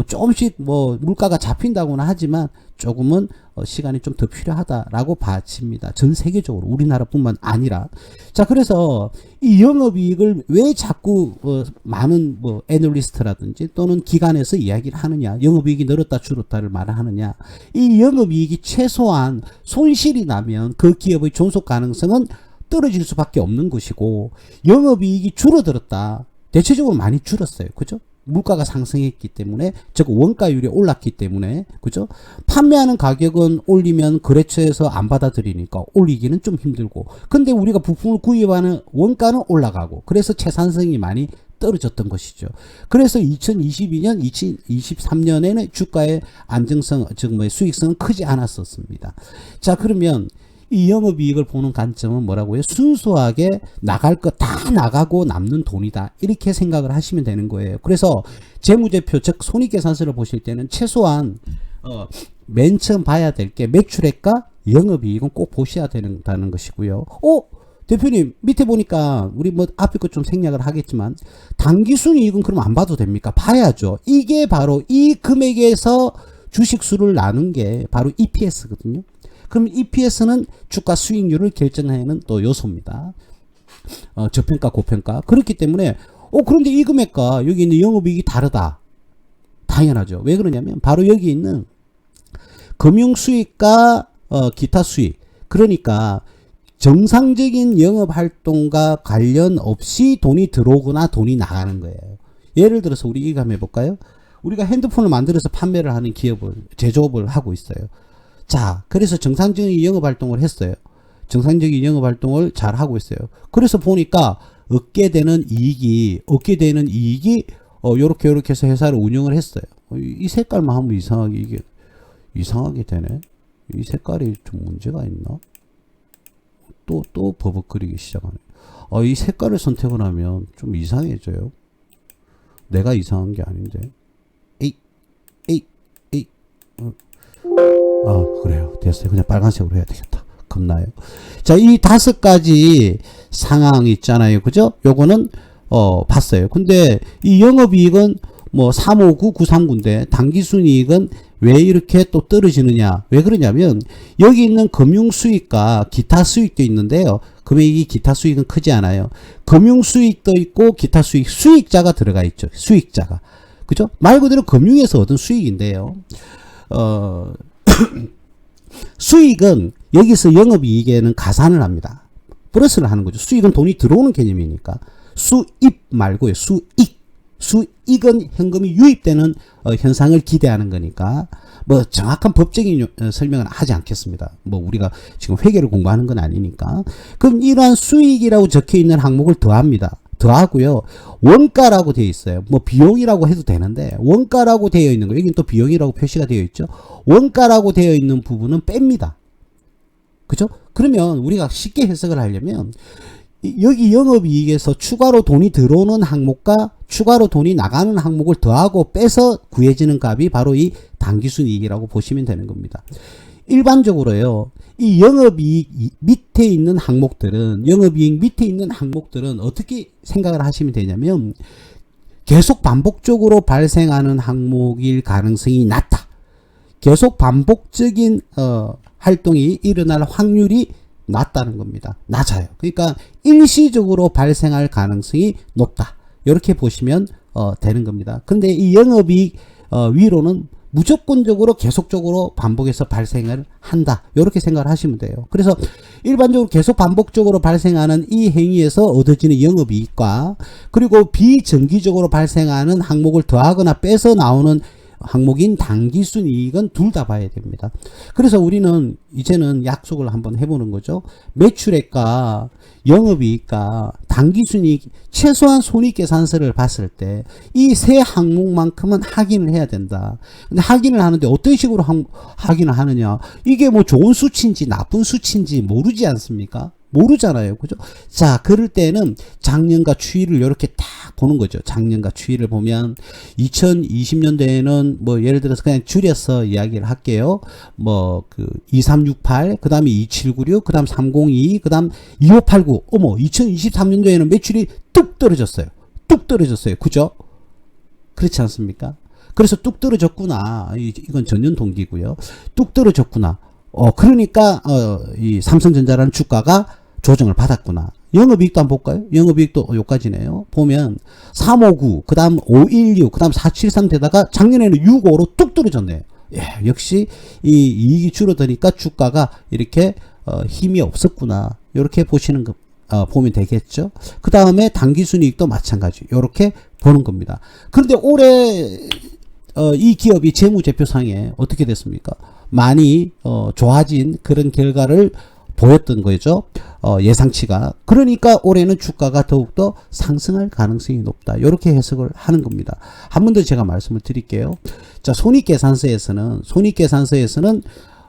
조금씩 물가가 잡힌다고는 하지만 조금은 시간이 좀 더 필요하다라고 봐집니다. 전 세계적으로, 우리나라뿐만 아니라. 자, 그래서 이 영업이익을 왜 자꾸 많은 애널리스트라든지 또는 기관에서 이야기를 하느냐, 영업이익이 늘었다 줄었다를 말하느냐. 이 영업이익이 최소한 손실이 나면 그 기업의 존속 가능성은 떨어질 수밖에 없는 것이고, 영업이익이 줄어들었다, 대체적으로 많이 줄었어요. 그죠? 물가가 상승했기 때문에, 즉 원가율이 올랐기 때문에, 그죠? 판매하는 가격은 올리면 거래처에서 안 받아들이니까 올리기는 좀 힘들고, 근데 우리가 부품을 구입하는 원가는 올라가고, 그래서 채산성이 많이 떨어졌던 것이죠. 그래서 2022년, 2023년에는 주가의 안정성, 즉 수익성은 크지 않았었습니다. 자, 그러면 이 영업이익을 보는 관점은 뭐라고요? 순수하게 나갈 거 다 나가고 남는 돈이다, 이렇게 생각을 하시면 되는 거예요. 그래서 재무제표, 즉 손익계산서를 보실 때는 최소한 맨 처음 봐야 될 게 매출액과 영업이익은 꼭 보셔야 된다는 것이고요. 대표님, 밑에 보니까 우리 앞에 거 좀 생략을 하겠지만 당기순이익은 그럼 안 봐도 됩니까? 봐야죠. 이게 바로 이 금액에서 주식수를 나눈 게 바로 EPS거든요. 그럼 EPS는 주가 수익률을 결정하는 또 요소입니다. 저평가, 고평가. 그렇기 때문에 그런데 이 금액과 여기 있는 영업이익이 다르다. 당연하죠. 왜 그러냐면 바로 여기 있는 금융수익과 기타 수익. 그러니까 정상적인 영업활동과 관련 없이 돈이 들어오거나 돈이 나가는 거예요. 예를 들어서 우리 이거 한번 해볼까요? 우리가 핸드폰을 만들어서 판매를 하는 제조업을 하고 있어요. 자, 그래서 정상적인 영업활동을 했어요. 정상적인 영업활동을 잘 하고 있어요. 그래서 보니까 얻게 되는 이익이 요렇게 해서 회사를 운영을 했어요. 이 색깔만 하면 이상하게 되네. 이 색깔이 좀 문제가 있나? 또 버벅거리기 시작하네. 이 색깔을 선택을 하면 좀 이상해져요. 내가 이상한 게 아닌데. 에이, 에이, 에이. 그래요. 됐어요. 그냥 빨간색으로 해야 되겠다. 겁나요. 자, 이 5가지 상황 있잖아요. 그죠? 요거는, 봤어요. 근데 이 영업이익은 뭐 359, 939인데 당기순이익은 왜 이렇게 또 떨어지느냐? 왜 그러냐면 여기 있는 금융수익과 기타 수익도 있는데요. 금액이 기타 수익은 크지 않아요. 금융수익도 있고 기타 수익, 수익자가 들어가 있죠. 수익자가. 그죠? 말 그대로 금융에서 얻은 수익인데요. 수익은 여기서 영업이익에는 가산을 합니다. 플러스를 하는 거죠. 수익은 돈이 들어오는 개념이니까. 수입 말고요. 수익. 수익은 현금이 유입되는 현상을 기대하는 거니까 뭐 정확한 법적인 설명은 하지 않겠습니다. 뭐 우리가 지금 회계를 공부하는 건 아니니까. 그럼 이러한 수익이라고 적혀 있는 항목을 더합니다. 더하고요. 원가라고 되어 있어요. 뭐 비용이라고 해도 되는데 원가라고 되어 있는 거, 여기는 또 비용이라고 표시가 되어 있죠. 원가라고 되어 있는 부분은 뺍니다. 그죠? 그러면 우리가 쉽게 해석을 하려면 여기 영업이익에서 추가로 돈이 들어오는 항목과 추가로 돈이 나가는 항목을 더하고 빼서 구해지는 값이 바로 이 당기순이익이라고 보시면 되는 겁니다. 일반적으로요, 이 영업이익 밑에 있는 항목들은, 영업이익 밑에 있는 항목들은 어떻게 생각을 하시면 되냐면 계속 반복적으로 발생하는 항목일 가능성이 낮다. 계속 반복적인 활동이 일어날 확률이 낮다는 겁니다. 낮아요. 그러니까 일시적으로 발생할 가능성이 높다. 이렇게 보시면 되는 겁니다. 근데 이 영업이익 위로는 무조건적으로 계속적으로 반복해서 발생을 한다. 이렇게 생각을 하시면 돼요. 그래서 일반적으로 계속 반복적으로 발생하는 이 행위에서 얻어지는 영업이익과 그리고 비정기적으로 발생하는 항목을 더하거나 빼서 나오는 항목인 당기순이익은 둘 다 봐야 됩니다. 그래서 우리는 이제는 약속을 한번 해보는 거죠. 매출액과 영업이익과 당기순이익, 최소한 손익계산서를 봤을 때 이 세 항목만큼은 확인을 해야 된다. 근데 확인을 하는데 어떤 식으로 확인을 하느냐? 이게 뭐 좋은 수치인지 나쁜 수치인지 모르지 않습니까? 모르잖아요. 그죠? 자, 그럴 때는 작년과 추이를 이렇게 딱 보는 거죠. 작년과 추이를 보면 2020년도에는 뭐 예를 들어서 그냥 줄여서 이야기를 할게요. 뭐 그 2368, 그 다음에 2796, 그 다음 3022, 그 다음 2589. 어머, 2023년도에는 매출이 뚝 떨어졌어요. 뚝 떨어졌어요. 그죠? 그렇지 않습니까? 그래서 뚝 떨어졌구나. 이건 전년 동기고요. 뚝 떨어졌구나. 그러니까 이 삼성전자라는 주가가 조정을 받았구나. 영업이익도 한번 볼까요? 영업이익도 여기까지네요. 보면 359, 그 다음 516, 그 다음 473 되다가 작년에는 655로 뚝 떨어졌네요. 예, 역시 이 이익이 줄어드니까 주가가 이렇게 힘이 없었구나. 이렇게 보시는 거 보면 되겠죠. 그 다음에 당기순이익도 마찬가지. 이렇게 보는 겁니다. 그런데 올해 이 기업이 재무제표상에 어떻게 됐습니까? 많이 좋아진 그런 결과를 보였던 거죠. 예상치가. 그러니까 올해는 주가가 더욱더 상승할 가능성이 높다. 이렇게 해석을 하는 겁니다. 한 번 더 제가 말씀을 드릴게요. 자, 손익계산서에서는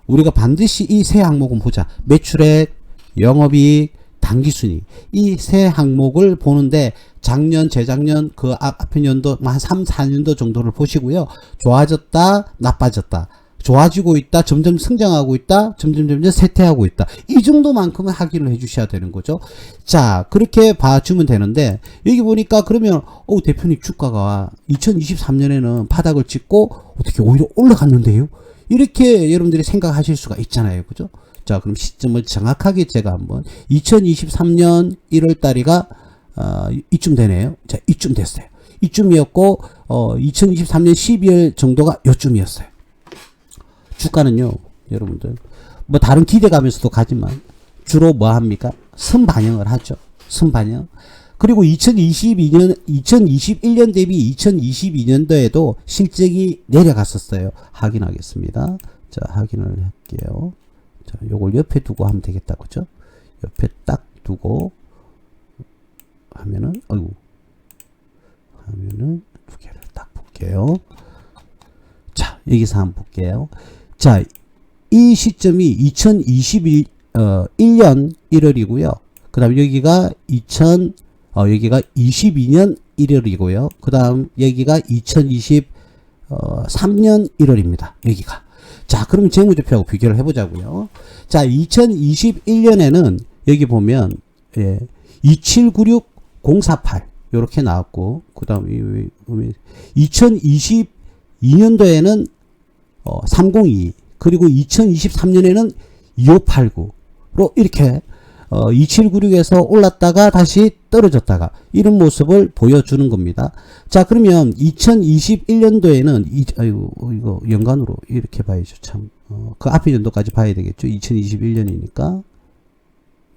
우리가 반드시 이 세 항목은 보자. 매출액, 영업이익, 당기순이익. 이 세 항목을 보는데 작년, 재작년, 그 앞에 연도 한 3, 4년도 정도를 보시고요. 좋아졌다, 나빠졌다. 좋아지고 있다, 점점 성장하고 있다, 점점 쇠퇴하고 있다. 이 정도만큼은 확인을 해 주셔야 되는 거죠. 자, 그렇게 봐주면 되는데, 여기 보니까 그러면, 대표님 주가가 2023년에는 바닥을 찍고, 어떻게 오히려 올라갔는데요? 이렇게 여러분들이 생각하실 수가 있잖아요. 그죠? 자, 그럼 시점을 정확하게 제가 한번, 2023년 1월 달이가, 이쯤 되네요. 자, 이쯤 됐어요. 이쯤이었고, 2023년 12월 정도가 요쯤이었어요. 주가는요, 여러분들, 뭐 다른 기대감에서도 가지만 주로 뭐 합니까? 선반영을 하죠. 선반영. 그리고 2021년 대비 2022년도에도 실적이 내려갔었어요. 확인하겠습니다. 자, 확인을 할게요. 자, 요걸 옆에 두고 하면 되겠다. 그죠? 옆에 딱 두고 하면은, 하면은 두 개를 딱 볼게요. 자, 여기서 한번 볼게요. 자, 이 시점이 1년 1월이고요. 그 다음 여기가 여기가 22년 1월이고요. 그 다음 여기가 2023년 1월입니다. 여기가. 자, 그럼 재무제표하고 비교를 해보자고요. 자, 2021년에는 여기 보면 2796048 요렇게 나왔고, 그 다음 2022년도에는 302, 그리고 2023년에는 2589로 이렇게 2796에서 올랐다가 다시 떨어졌다가 이런 모습을 보여주는 겁니다. 자, 그러면 2021년도에는 아이고 이거 연간으로 이렇게 봐야죠. 참 그 앞에 연도까지 봐야 되겠죠. 2021년이니까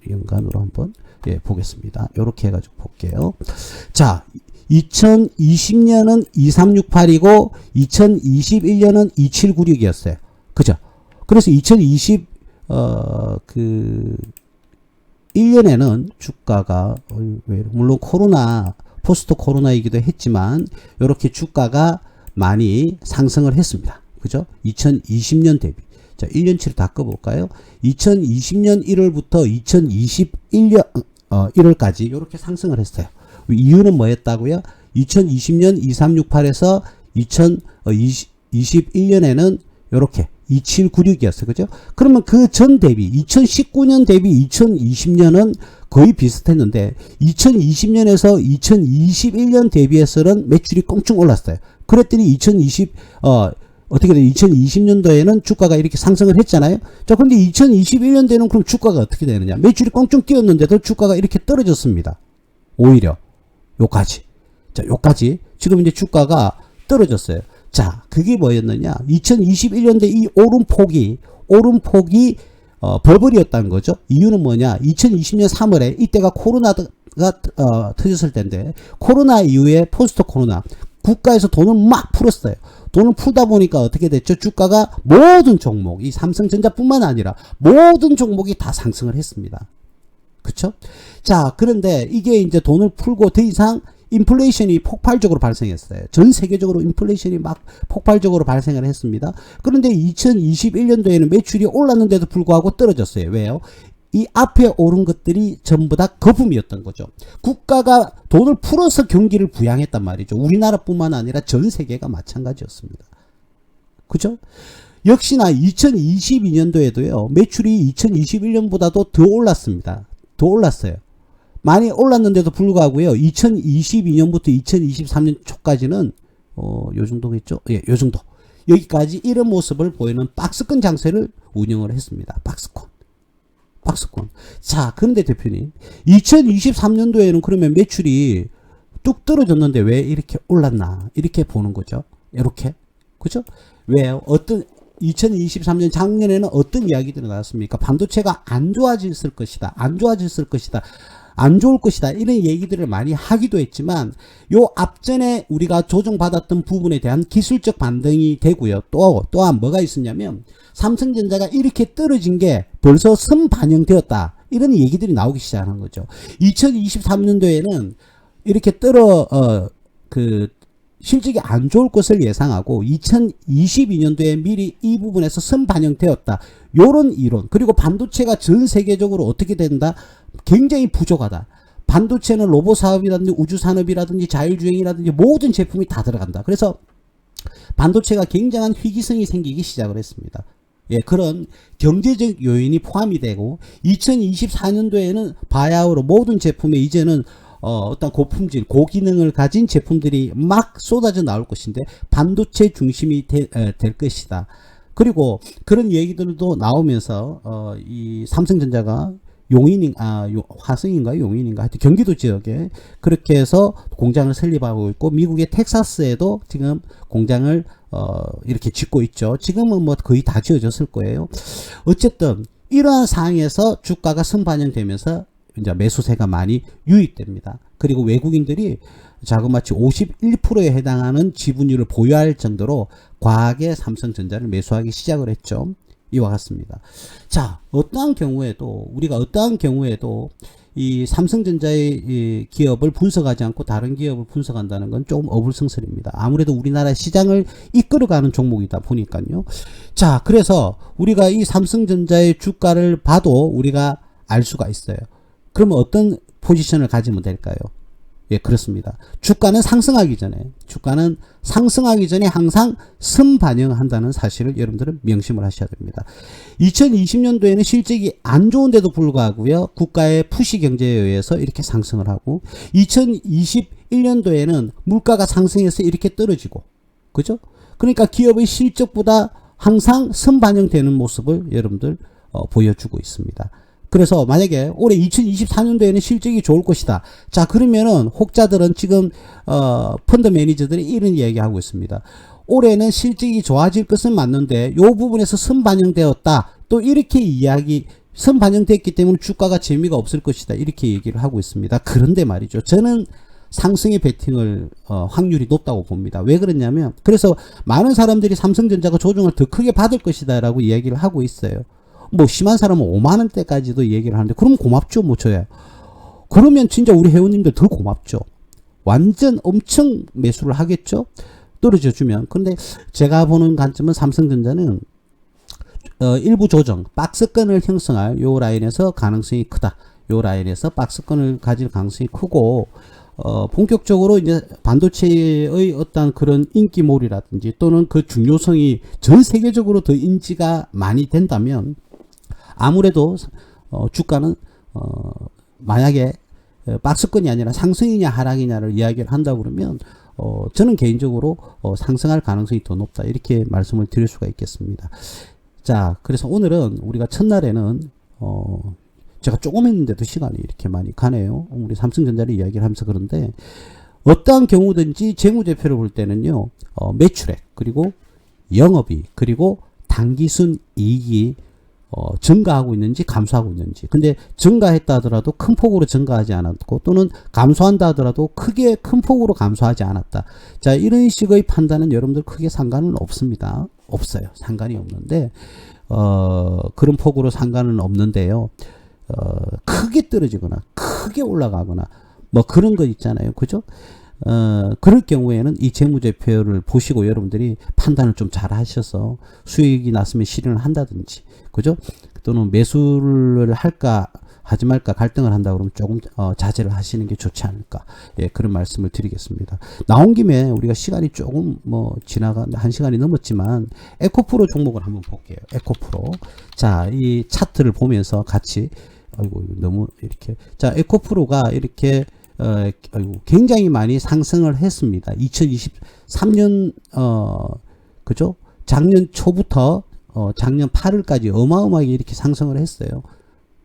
연간으로 한번 보겠습니다. 요렇게 해가지고 볼게요. 자, 2020년은 2368이고 2021년은 2796이었어요. 그죠? 그래서 1년에는 주가가 물론 코로나 포스트 코로나이기도 했지만 이렇게 주가가 많이 상승을 했습니다. 그죠? 2020년 대비. 자, 1년치로 다 꺼볼까요? 2020년 1월부터 2021년 1월까지 이렇게 상승을 했어요. 이유는 뭐였다고요? 2020년 2368에서 2021년에는 이렇게 2796이었어요. 그죠? 그러면 그 전 대비 2019년 대비 2020년은 거의 비슷했는데 2020년에서 2021년 대비해서는 매출이 껑충 올랐어요. 그랬더니 어떻게 돼? 2020년도에는 주가가 이렇게 상승을 했잖아요. 자, 근데 2021년도에는 그럼 주가가 어떻게 되느냐? 매출이 껑충 뛰었는데도 주가가 이렇게 떨어졌습니다. 오히려 요까지. 자, 요까지. 지금 이제 주가가 떨어졌어요. 자, 그게 뭐였느냐? 2021년도에 이 오름폭이 버블이었다는 거죠. 이유는 뭐냐? 2020년 3월에 이때가 코로나가 터졌을 때인데, 코로나 이후에 포스트 코로나 국가에서 돈을 막 풀었어요. 돈을 풀다 보니까 어떻게 됐죠? 주가가 모든 종목, 이 삼성전자뿐만 아니라 모든 종목이 다 상승을 했습니다. 그쵸? 자, 그런데 이게 이제 돈을 풀고 더 이상 인플레이션이 폭발적으로 발생했어요. 전 세계적으로 인플레이션이 막 폭발적으로 발생을 했습니다. 그런데 2021년도에는 매출이 올랐는데도 불구하고 떨어졌어요. 왜요? 이 앞에 오른 것들이 전부 다 거품이었던 거죠. 국가가 돈을 풀어서 경기를 부양했단 말이죠. 우리나라뿐만 아니라 전 세계가 마찬가지였습니다. 그죠? 역시나 2022년도에도요. 매출이 2021년보다도 더 올랐습니다. 더 올랐어요. 많이 올랐는데도 불구하고요. 2022년부터 2023년 초까지는 요 정도겠죠? 예, 요 정도. 여기까지 이런 모습을 보이는 박스권 장세를 운영을 했습니다. 박스권. 자, 그런데 대표님, 2023년도에는 그러면 매출이 뚝 떨어졌는데 왜 이렇게 올랐나? 이렇게 보는 거죠. 이렇게. 그죠? 왜요? 2023년 작년에는 어떤 이야기들이 나왔습니까? 반도체가 안 좋을 것이다. 안 좋을 것이다. 이런 얘기들을 많이 하기도 했지만, 요 앞전에 우리가 조정받았던 부분에 대한 기술적 반등이 되고요. 또한 뭐가 있었냐면, 삼성전자가 이렇게 떨어진 게 벌써 선반영되었다. 이런 얘기들이 나오기 시작하는 거죠. 2023년도에는 이렇게 실적이 안 좋을 것을 예상하고 2022년도에 미리 이 부분에서 선반영되었다. 요런 이론. 그리고 반도체가 전 세계적으로 어떻게 된다? 굉장히 부족하다. 반도체는 로봇 사업이라든지 우주 산업이라든지 자율주행이라든지 모든 제품이 다 들어간다. 그래서 반도체가 굉장한 희귀성이 생기기 시작을 했습니다. 예, 그런 경제적 요인이 포함이 되고 2024년도에는 바야흐로 모든 제품에 이제는 어떤 고품질, 고기능을 가진 제품들이 막 쏟아져 나올 것인데 반도체 중심이 될 것이다. 그리고 그런 얘기들도 나오면서 이 삼성전자가 화성인가 용인인가 하여튼 경기도 지역에 그렇게 해서 공장을 설립하고 있고 미국의 텍사스에도 지금 공장을 이렇게 짓고 있죠. 지금은 뭐 거의 다 지어졌을 거예요. 어쨌든 이러한 상황에서 주가가 선반영되면서 이제 매수세가 많이 유입됩니다. 그리고 외국인들이 자그마치 51%에 해당하는 지분율을 보유할 정도로 과하게 삼성전자를 매수하기 시작을 했죠. 이와 같습니다. 자, 우리가 어떠한 경우에도 이 삼성전자의 이 기업을 분석하지 않고 다른 기업을 분석한다는 건 조금 어불성설입니다. 아무래도 우리나라 시장을 이끌어가는 종목이다 보니까요. 자, 그래서 우리가 이 삼성전자의 주가를 봐도 우리가 알 수가 있어요. 그러면 어떤 포지션을 가지면 될까요? 예, 그렇습니다. 주가는 상승하기 전에 항상 선반영한다는 사실을 여러분들은 명심을 하셔야 됩니다. 2020년도에는 실적이 안 좋은데도 불구하고요, 국가의 푸시 경제에 의해서 이렇게 상승을 하고, 2021년도에는 물가가 상승해서 이렇게 떨어지고, 그죠? 그러니까 기업의 실적보다 항상 선반영되는 모습을 여러분들 보여주고 있습니다. 그래서 만약에 올해 2024년도에는 실적이 좋을 것이다. 자, 그러면은 혹자들은 지금 펀드 매니저들이 이런 이야기하고 있습니다. 올해는 실적이 좋아질 것은 맞는데 요 부분에서 선반영되었다. 또 이렇게 선반영됐기 때문에 주가가 재미가 없을 것이다. 이렇게 얘기를 하고 있습니다. 그런데 말이죠. 저는 상승의 베팅을 확률이 높다고 봅니다. 왜 그러냐면, 그래서 많은 사람들이 삼성전자가 조정을 더 크게 받을 것이다 라고 이야기를 하고 있어요. 뭐 심한 사람은 5만원대까지도 얘기를 하는데, 그럼 고맙죠. 뭐 저야. 그러면 진짜 우리 회원님들 더 고맙죠. 완전 엄청 매수를 하겠죠. 떨어져 주면. 근데 제가 보는 관점은 삼성전자는 일부 조정, 박스권을 형성할 요 라인에서 가능성이 크다. 요 라인에서 박스권을 가질 가능성이 크고, 본격적으로 이제 반도체의 어떤 그런 인기몰이라든지 또는 그 중요성이 전 세계적으로 더 인지가 많이 된다면, 아무래도 주가는 만약에 박스권이 아니라 상승이냐 하락이냐를 이야기를 한다 그러면 저는 개인적으로 상승할 가능성이 더 높다, 이렇게 말씀을 드릴 수가 있겠습니다. 자, 그래서 오늘은 우리가 첫날에는 제가 조금 했는데도 시간이 이렇게 많이 가네요. 우리 삼성전자를 이야기를 하면서. 그런데 어떠한 경우든지 재무제표를 볼 때는요, 매출액, 그리고 영업이익, 그리고 단기순 이익이 증가하고 있는지 감소하고 있는지. 근데 증가했다 하더라도 큰 폭으로 증가하지 않았고, 또는 감소한다 하더라도 크게 큰 폭으로 감소하지 않았다. 자, 이런 식의 판단은 여러분들 크게 상관은 없습니다. 없어요. 상관이 없는데, 그런 폭으로 상관은 없는데요. 크게 떨어지거나 크게 올라가거나 뭐 그런 거 있잖아요. 그죠? 그럴 경우에는 이 재무제표를 보시고 여러분들이 판단을 좀 잘 하셔서 수익이 났으면 실현을 한다든지, 그죠? 또는 매수를 할까 하지 말까 갈등을 한다 그러면 조금 자제를 하시는 게 좋지 않을까. 예, 그런 말씀을 드리겠습니다. 나온 김에 우리가 시간이 조금 지나간 1시간이 넘었지만 에코프로 종목을 한번 볼게요. 에코프로. 자, 이 차트를 보면서 같이, 아이고 너무 이렇게, 자, 에코프로가 이렇게 굉장히 많이 상승을 했습니다. 2023년 그죠? 작년 초부터 작년 8월까지 어마어마하게 이렇게 상승을 했어요.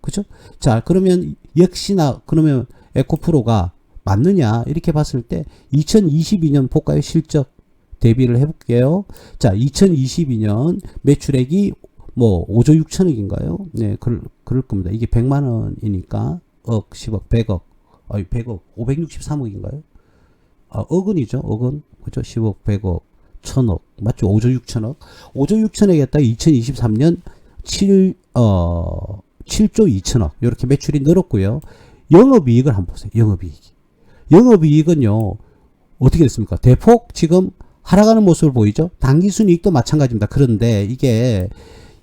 그죠? 자, 그러면 역시나 그러면 에코프로가 맞느냐 이렇게 봤을 때 2022년 볼까요? 실적 대비를 해볼게요. 자, 2022년 매출액이 뭐 5조 6천억인가요? 네, 그럴 겁니다. 이게 100만 원이니까 억, 10억, 100억, 100억, 563억인가요? 억은이죠, 억은. 그죠? 10억, 100억, 1000억. 맞죠? 5조 6천억. 5조 6천억에 했다가 2023년 7조 2천억. 이렇게 매출이 늘었고요. 영업이익을 한번 보세요. 영업이익은요, 어떻게 됐습니까? 대폭 지금 하락하는 모습을 보이죠? 당기순이익도 마찬가지입니다. 그런데 이게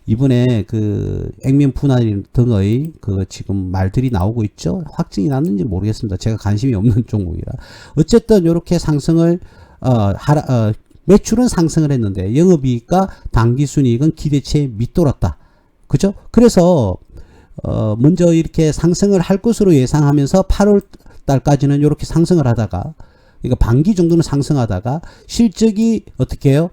이번에 그 액면 분할 등의 그 지금 말들이 나오고 있죠. 확증이 났는지 모르겠습니다. 제가 관심이 없는 종목이라. 어쨌든 이렇게 상승을 매출은 상승을 했는데 영업이익과 당기순이익은 기대치에 밑돌았다. 그죠? 그래서 먼저 이렇게 상승을 할 것으로 예상하면서 8월 달까지는 이렇게 상승을 하다가, 그러니까 반기 정도는 상승하다가 실적이 어떻게 해요?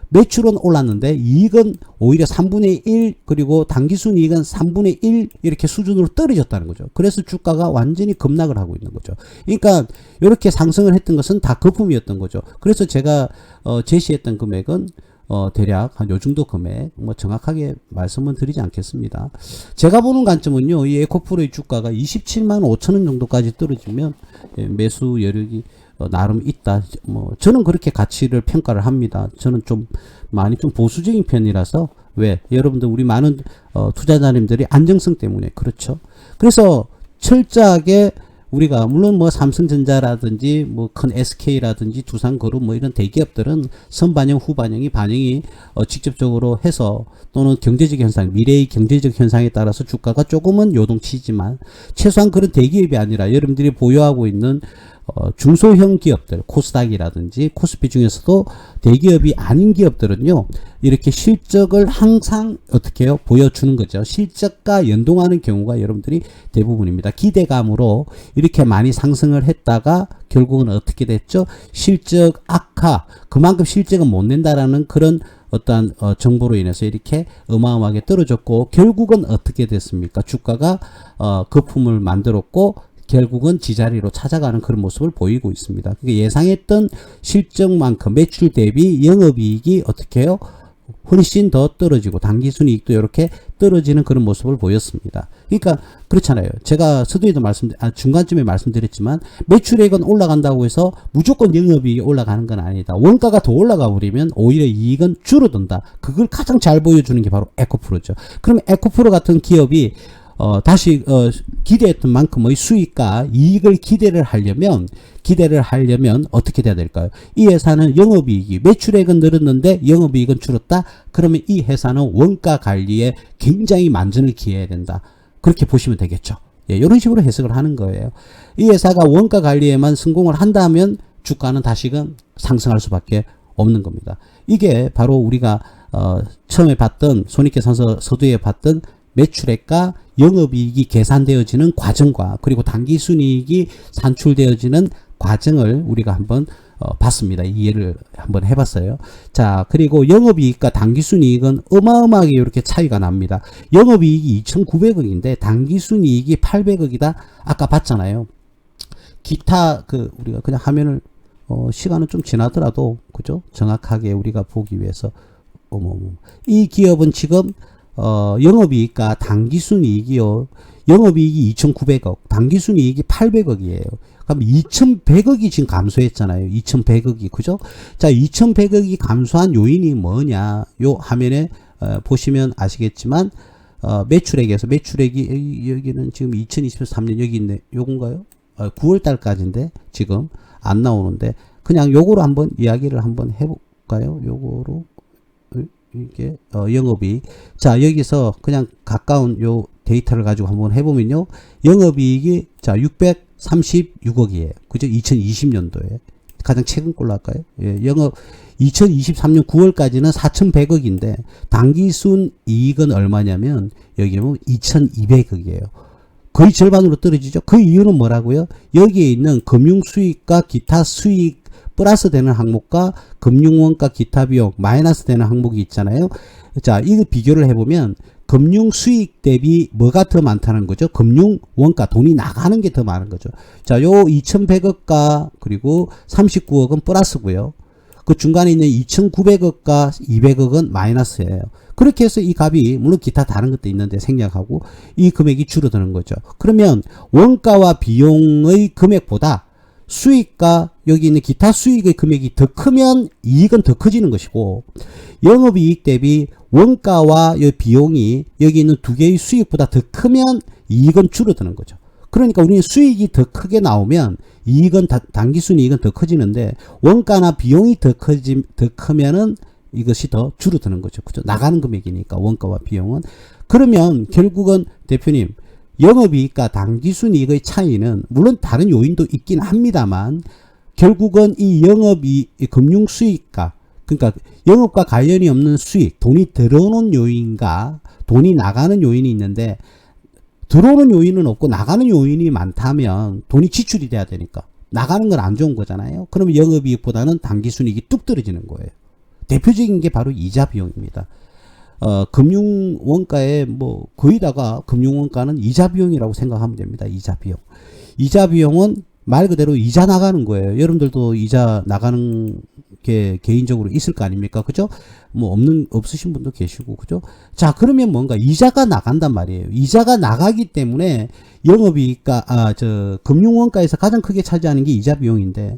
매출은 올랐는데 이익은 오히려 3분의 1, 그리고 당기순이익은 3분의 1 이렇게 수준으로 떨어졌다는 거죠. 그래서 주가가 완전히 급락을 하고 있는 거죠. 그러니까 이렇게 상승을 했던 것은 다 거품이었던 거죠. 그래서 제가 제시했던 금액은 대략 한 요 정도 금액, 뭐 정확하게 말씀은 드리지 않겠습니다. 제가 보는 관점은요, 이 에코프로의 주가가 27만 5천원 정도까지 떨어지면 매수 여력이 나름 있다. 뭐 저는 그렇게 가치를 평가를 합니다. 저는 좀 많이 좀 보수적인 편이라서. 왜? 여러분들 우리 많은 투자자님들이 안정성 때문에. 그렇죠. 그래서 철저하게 우리가 물론 뭐 삼성전자라든지 뭐 큰 SK라든지 두산그룹 뭐 이런 대기업들은 선반영 후반영이 반영이 직접적으로 해서 또는 경제적 현상 미래의 경제적 현상에 따라서 주가가 조금은 요동치지만 최소한 그런 대기업이 아니라 여러분들이 보유하고 있는 중소형 기업들 코스닥이라든지 코스피 중에서도 대기업이 아닌 기업들은요 이렇게 실적을 항상 어떻게 해요 보여주는 거죠. 실적과 연동하는 경우가 여러분들이 대부분입니다. 기대감으로 이렇게 많이 상승을 했다가 결국은 어떻게 됐죠? 실적 악화, 그만큼 실적은 못 낸다라는 그런 어떠한 정보로 인해서 이렇게 어마어마하게 떨어졌고 결국은 어떻게 됐습니까? 주가가 거품을 만들었고 결국은 지자리로 찾아가는 그런 모습을 보이고 있습니다. 그러니까 예상했던 실적만큼 매출 대비 영업이익이 어떻게 해요? 훨씬 더 떨어지고 당기순이익도 이렇게 떨어지는 그런 모습을 보였습니다. 그러니까 그렇잖아요. 제가 서두에도 중간쯤에 말씀드렸지만 매출액은 올라간다고 해서 무조건 영업이익이 올라가는 건 아니다. 원가가 더 올라가 버리면 오히려 이익은 줄어든다. 그걸 가장 잘 보여주는 게 바로 에코프로죠. 그럼 에코프로 같은 기업이 다시 기대했던 만큼의 수익과 이익을 기대를 하려면 어떻게 돼야 될까요? 이 회사는 영업이익이 매출액은 늘었는데 영업이익은 줄었다. 그러면 이 회사는 원가 관리에 굉장히 만전을 기해야 된다. 그렇게 보시면 되겠죠. 예, 이런 식으로 해석을 하는 거예요. 이 회사가 원가 관리에만 성공을 한다면 주가는 다시금 상승할 수밖에 없는 겁니다. 이게 바로 우리가 처음에 봤던 손익계산서 서두에 봤던 매출액과 영업이익이 계산되어지는 과정과 그리고 당기순이익이 산출되어지는 과정을 우리가 한번 봤습니다. 이해를 한번 해봤어요. 자, 그리고 영업이익과 당기순이익은 어마어마하게 이렇게 차이가 납니다. 영업이익이 2,900억인데 당기순이익이 800억이다. 아까 봤잖아요. 기타 우리가 그냥 화면을 시간은 좀 지나더라도 그죠? 정확하게 우리가 보기 위해서 이 기업은 지금 영업이익과 당기순이익이요. 영업이익이 2,900억, 당기순이익이 800억이에요. 그럼 2,100억이 지금 감소했잖아요. 2,100억이 그죠? 자, 2,100억이 감소한 요인이 뭐냐? 요 화면에 보시면 아시겠지만 매출액에서 매출액이 여기는 지금 2023년 여기 있네. 요건가요? 9월 달까지인데 지금 안 나오는데 그냥 요거로 한번 이야기를 한번 해볼까요? 요거로 이게 영업이익. 자, 여기서 그냥 가까운 요 데이터를 가지고 한번 해보면요, 영업이익이 자 636억이에요. 그죠? 2020년도에 가장 최근 걸로 할까요? 예, 영업 2023년 9월까지는 4,100억인데 당기순 이익은 얼마냐면 여기 보면 2,200억이에요. 거의 절반으로 떨어지죠. 그 이유는 뭐라고요? 여기에 있는 금융수익과 기타 수익 플러스 되는 항목과 금융원가 기타 비용 마이너스 되는 항목이 있잖아요. 자, 이거 비교를 해보면 금융수익 대비 뭐가 더 많다는 거죠? 금융원가 돈이 나가는 게 더 많은 거죠. 자, 요 2,100억과 그리고 39억은 플러스고요. 그 중간에 있는 2,900억과 200억은 마이너스예요. 그렇게 해서 이 값이 물론 기타 다른 것도 있는데 생략하고 이 금액이 줄어드는 거죠. 그러면 원가와 비용의 금액보다 수익과 여기 있는 기타 수익의 금액이 더 크면 이익은 더 커지는 것이고, 영업이익 대비 원가와 비용이 여기 있는 두 개의 수익보다 더 크면 이익은 줄어드는 거죠. 그러니까 우리는 수익이 더 크게 나오면 이익은 당기순이익은 더 커지는데 원가나 비용이 더 크면은 이것이 더 줄어드는 거죠. 그죠? 나가는 금액이니까 원가와 비용은. 그러면 결국은 대표님, 영업이익과 당기순이익의 차이는 물론 다른 요인도 있긴 합니다만 결국은 이 금융수익과 그러니까 영업과 관련이 없는 수익, 돈이 들어오는 요인과 돈이 나가는 요인이 있는데, 들어오는 요인은 없고 나가는 요인이 많다면 돈이 지출이 돼야 되니까 나가는 건 안 좋은 거잖아요. 그러면 영업이익보다는 당기순이익이 뚝 떨어지는 거예요. 대표적인 게 바로 이자 비용입니다. 금융원가에 뭐 거의 다가 금융원가는 이자 비용이라고 생각하면 됩니다. 이자 비용. 이자 비용은 말 그대로 이자 나가는 거예요. 여러분들도 이자 나가는 게 개인적으로 있을 거 아닙니까? 그죠? 뭐 없으신 분도 계시고, 그죠? 자, 그러면 뭔가 이자가 나간단 말이에요. 이자가 나가기 때문에 영업이익과, 금융원가에서 가장 크게 차지하는 게 이자 비용인데,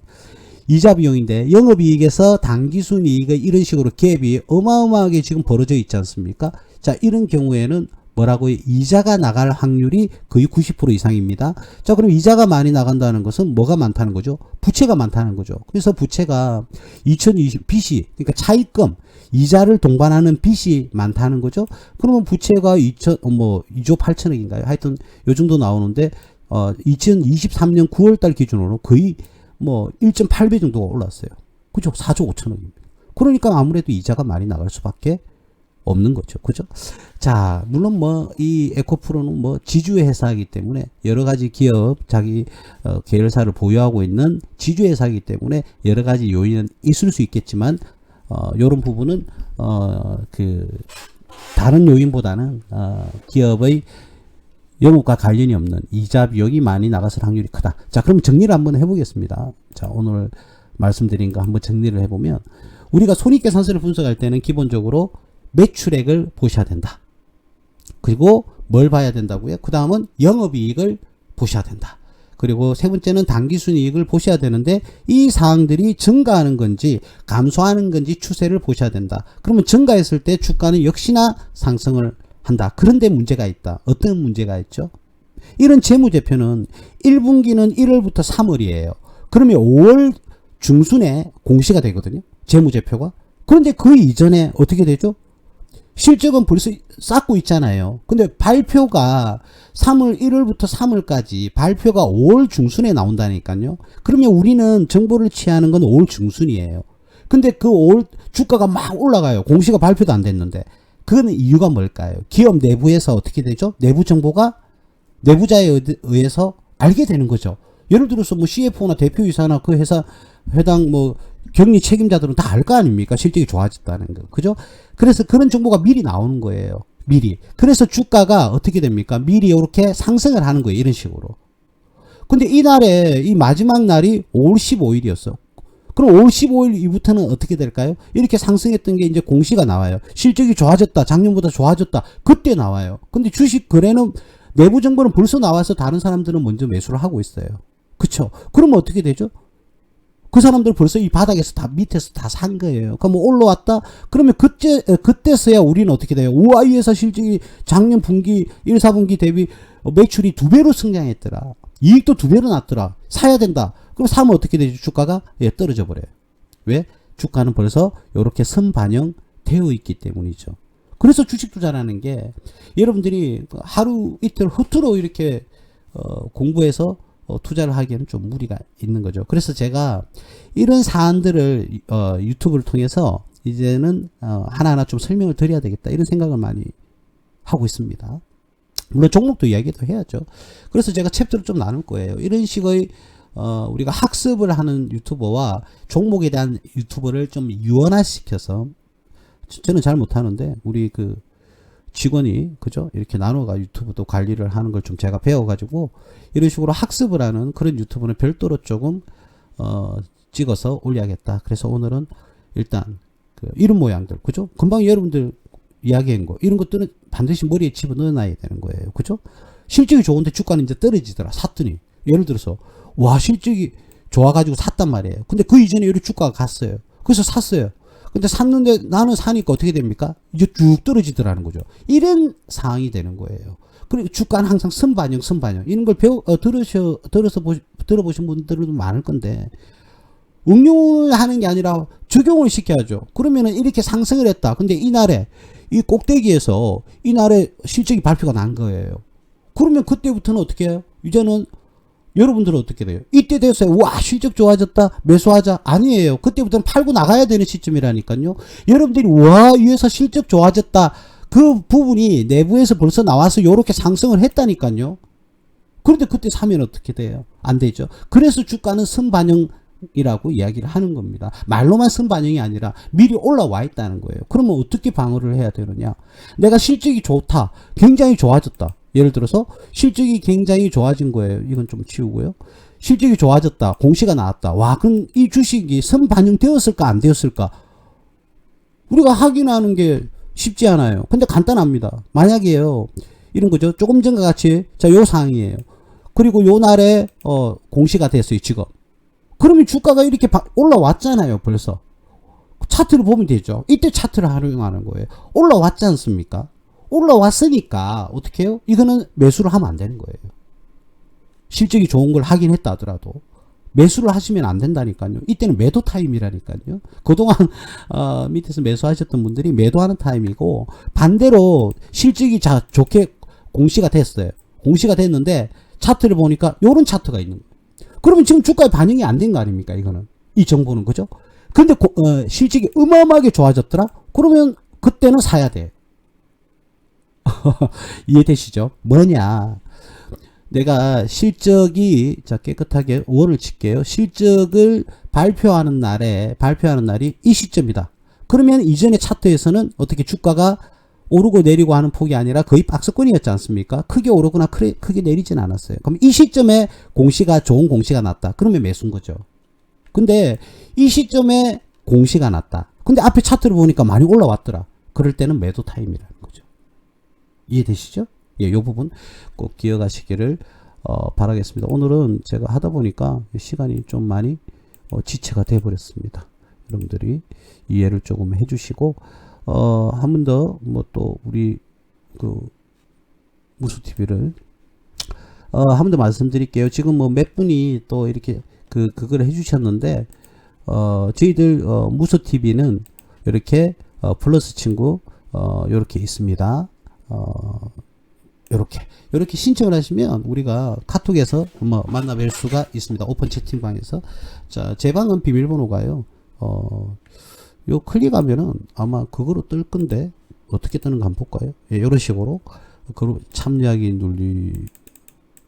영업이익에서 당기순이익의 이런 식으로 갭이 어마어마하게 지금 벌어져 있지 않습니까? 자, 이런 경우에는 뭐라고요? 이자가 나갈 확률이 거의 90% 이상입니다. 자, 그럼 이자가 많이 나간다는 것은 뭐가 많다는 거죠? 부채가 많다는 거죠. 그래서 부채가 2020 빚이, 그러니까 차입금, 이자를 동반하는 빚이 많다는 거죠. 그러면 부채가 2조 8천억인가요? 하여튼 요 정도 나오는데 2023년 9월 달 기준으로 거의 1.8배 정도가 올랐어요. 그죠? 4조 5천억입니다. 그러니까 아무래도 이자가 많이 나갈 수밖에 없는 거죠. 그죠? 자, 물론 이 에코프로는 지주 회사이기 때문에 여러 가지 기업, 자기 계열사를 보유하고 있는 지주 회사이기 때문에 여러 가지 요인은 있을 수 있겠지만 요런 부분은 다른 요인보다는 기업의 영업과 관련이 없는 이자 비용이 많이 나갔을 확률이 크다. 자, 그럼 정리를 한번 해보겠습니다. 자, 오늘 말씀드린 거 한번 정리를 해보면 우리가 손익계산서를 분석할 때는 기본적으로 매출액을 보셔야 된다. 그리고 뭘 봐야 된다고요? 그 다음은 영업이익을 보셔야 된다. 그리고 세 번째는 당기순이익을 보셔야 되는데 이 사항들이 증가하는 건지 감소하는 건지 추세를 보셔야 된다. 그러면 증가했을 때 주가는 역시나 상승을 한다. 그런데 문제가 있다. 어떤 문제가 있죠? 이런 재무제표는 1분기는 1월부터 3월이에요. 그러면 5월 중순에 공시가 되거든요. 재무제표가. 그런데 그 이전에 어떻게 되죠? 실적은 벌써 쌓고 있잖아요. 근데 발표가 1월부터 3월까지 발표가 5월 중순에 나온다니까요. 그러면 우리는 정보를 취하는 건 5월 중순이에요. 근데 그 5월 주가가 막 올라가요. 공시가 발표도 안 됐는데. 그건 이유가 뭘까요? 기업 내부에서 어떻게 되죠? 내부 정보가 내부자에 의해서 알게 되는 거죠. 예를 들어서 CFO나 대표이사나 그 회사 해당 격리 책임자들은 다 알 거 아닙니까? 실적이 좋아졌다는 거. 그죠? 그래서 그런 정보가 미리 나오는 거예요. 미리. 그래서 주가가 어떻게 됩니까? 미리 이렇게 상승을 하는 거예요. 이런 식으로. 근데 이날에 이 마지막 날이 5월 15일이었어. 그럼 5월 15일 이후부터는 어떻게 될까요? 이렇게 상승했던 게 이제 공시가 나와요. 실적이 좋아졌다. 작년보다 좋아졌다. 그때 나와요. 근데 주식 거래는 내부 정보는 벌써 나와서 다른 사람들은 먼저 매수를 하고 있어요. 그쵸? 그러면 어떻게 되죠? 그 사람들 벌써 이 바닥에서 다 밑에서 다 산 거예요. 그럼 올라왔다? 그러면 그때서야 우리는 어떻게 돼요? 우와, 이 회사 실적이 작년 분기 1, 4분기 대비 매출이 2배로 성장했더라. 이익도 2배로 났더라. 사야 된다. 그럼 사면 어떻게 되죠? 주가가 떨어져 버려요. 왜? 주가는 벌써 이렇게 선반영 되어 있기 때문이죠. 그래서 주식 투자라는 게 여러분들이 하루 이틀 허투루 이렇게 공부해서 투자를 하기에는 좀 무리가 있는 거죠. 그래서 제가 이런 사안들을 유튜브를 통해서 이제는 하나하나 좀 설명을 드려야 되겠다 이런 생각을 많이 하고 있습니다. 물론 종목도 이야기도 해야죠. 그래서 제가 챕터를 좀 나눌 거예요. 이런 식의 우리가 학습을 하는 유튜버와 종목에 대한 유튜버를 좀 유연화시켜서, 저는 잘 못하는데 우리 그 직원이 그죠, 이렇게 나눠가 유튜브도 관리를 하는 걸 좀 제가 배워가지고 이런 식으로 학습을 하는 그런 유튜브는 별도로 조금 찍어서 올려야겠다. 그래서 오늘은 일단 이런 모양들, 그죠, 금방 여러분들 이야기한 거, 이런 것들은 반드시 머리에 집어넣어놔야 되는 거예요. 그죠? 실적이 좋은데 주가는 이제 떨어지더라. 샀더니 예를 들어서 와, 실적이 좋아가지고 샀단 말이에요. 근데 그 이전에 이렇게 주가가 갔어요. 그래서 샀어요. 근데 샀는데 나는 사니까 어떻게 됩니까? 이제 쭉 떨어지더라는 거죠. 이런 상황이 되는 거예요. 그리고 주가는 항상 선반영. 이런 걸 들어보신 분들도 많을 건데, 응용을 하는 게 아니라 적용을 시켜야죠. 그러면은 이렇게 상승을 했다. 근데 이날에, 이 꼭대기에서 이날에 실적이 발표가 난 거예요. 그러면 그때부터는 어떻게 해요? 이제는 여러분들은 어떻게 돼요? 이때 됐어요. 와, 실적 좋아졌다. 매수하자. 아니에요. 그때부터는 팔고 나가야 되는 시점이라니까요. 여러분들이 와, 이 회사 실적 좋아졌다. 그 부분이 내부에서 벌써 나와서 이렇게 상승을 했다니까요. 그런데 그때 사면 어떻게 돼요? 안 되죠. 그래서 주가는 선반영이라고 이야기를 하는 겁니다. 말로만 선반영이 아니라 미리 올라와 있다는 거예요. 그러면 어떻게 방어를 해야 되느냐? 내가 실적이 좋다. 굉장히 좋아졌다. 예를 들어서 실적이 굉장히 좋아진 거예요. 이건 좀 치우고요. 실적이 좋아졌다. 공시가 나왔다. 와, 그럼 이 주식이 선반영 되었을까 안 되었을까? 우리가 확인하는 게 쉽지 않아요. 근데 간단합니다. 만약에요, 이런 거죠. 조금 전과 같이 요 상황이에요. 그리고 요 날에 공시가 됐어요. 지금. 그러면 주가가 이렇게 올라왔잖아요. 벌써. 차트를 보면 되죠. 이때 차트를 활용하는 거예요. 올라왔지 않습니까? 올라왔으니까 어떻게 해요? 이거는 매수를 하면 안 되는 거예요. 실적이 좋은 걸 하긴 했다 하더라도 매수를 하시면 안 된다니까요. 이때는 매도 타임이라니까요. 그동안 밑에서 매수하셨던 분들이 매도하는 타임이고, 반대로 실적이 좋게 공시가 됐어요. 공시가 됐는데 차트를 보니까 요런 차트가 있는 거예요. 그러면 지금 주가에 반영이 안 된 거 아닙니까? 이거는 이 정보는. 그죠? 근데 실적이 어마어마하게 좋아졌더라? 그러면 그때는 사야 돼. 이해되시죠? 뭐냐, 내가 실적이, 자, 깨끗하게 원을 칠게요. 실적을 발표하는 날이 이 시점이다. 그러면 이전의 차트에서는 어떻게 주가가 오르고 내리고 하는 폭이 아니라 거의 박스권이었지 않습니까? 크게 오르거나 크게 내리진 않았어요. 그럼 이 시점에 좋은 공시가 났다. 그러면 매수인 거죠. 근데 이 시점에 공시가 났다. 근데 앞에 차트를 보니까 많이 올라왔더라. 그럴 때는 매도 타임이라는 거죠. 이해되시죠? 예, 요 부분 꼭 기억하시기를 바라겠습니다. 오늘은 제가 하다 보니까 시간이 좀 많이 지체가 돼 버렸습니다. 여러분들이 이해를 조금 해주시고, 한 번 더 뭐 또 우리 그 무수TV를 한 번 더 말씀드릴게요. 지금 뭐 몇 분이 또 이렇게 그걸 해주셨는데, 저희들 무수TV는 이렇게 플러스 친구 요렇게 있습니다. 요렇게 신청을 하시면 우리가 카톡에서 뭐 만나뵐 수가 있습니다. 오픈 채팅방에서. 자, 제 방은 비밀번호가요. 요 클릭하면은 아마 그거로 뜰 건데 어떻게 뜨는가 한번 볼까요? 예, 요런 식으로. 그리고 참여하기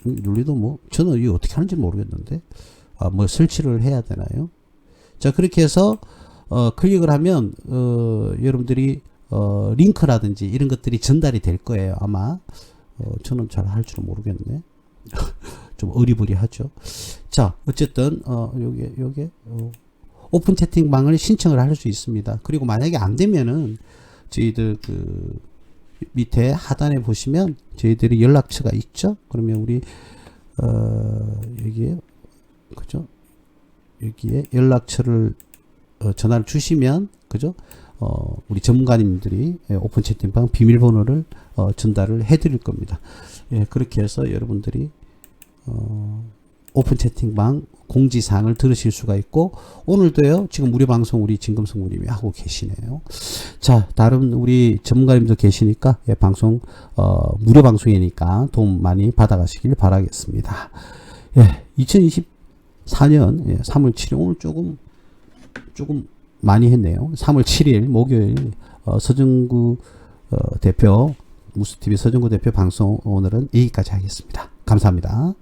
눌리도 뭐 저는 이거 어떻게 하는지 모르겠는데, 뭐 설치를 해야 되나요? 자, 그렇게 해서 클릭을 하면 여러분들이 링크라든지 이런 것들이 전달이 될 거예요. 아마 저는 잘 할 줄은 모르겠네. 좀 어리부리하죠. 자, 어쨌든 요게 오픈 채팅방을 신청을 할 수 있습니다. 그리고 만약에 안 되면은 저희들 그 밑에 하단에 보시면 저희들이 연락처가 있죠. 그러면 우리 여기에, 그죠? 여기에 연락처를 전화를 주시면, 그죠? 우리 전문가님들이 오픈 채팅방 비밀번호를 전달을 해드릴 겁니다. 예, 그렇게 해서 여러분들이 오픈 채팅방 공지사항을 들으실 수가 있고, 오늘도요, 지금 무료 방송 우리 진금성부님이 하고 계시네요. 자, 다른 우리 전문가님도 계시니까, 예, 방송 무료 방송이니까 도움 많이 받아가시길 바라겠습니다. 예, 2024년 3월 7일 오늘 조금 많이 했네요. 3월 7일 목요일 서정구 대표, 무수TV 서정구 대표 방송 오늘은 여기까지 하겠습니다. 감사합니다.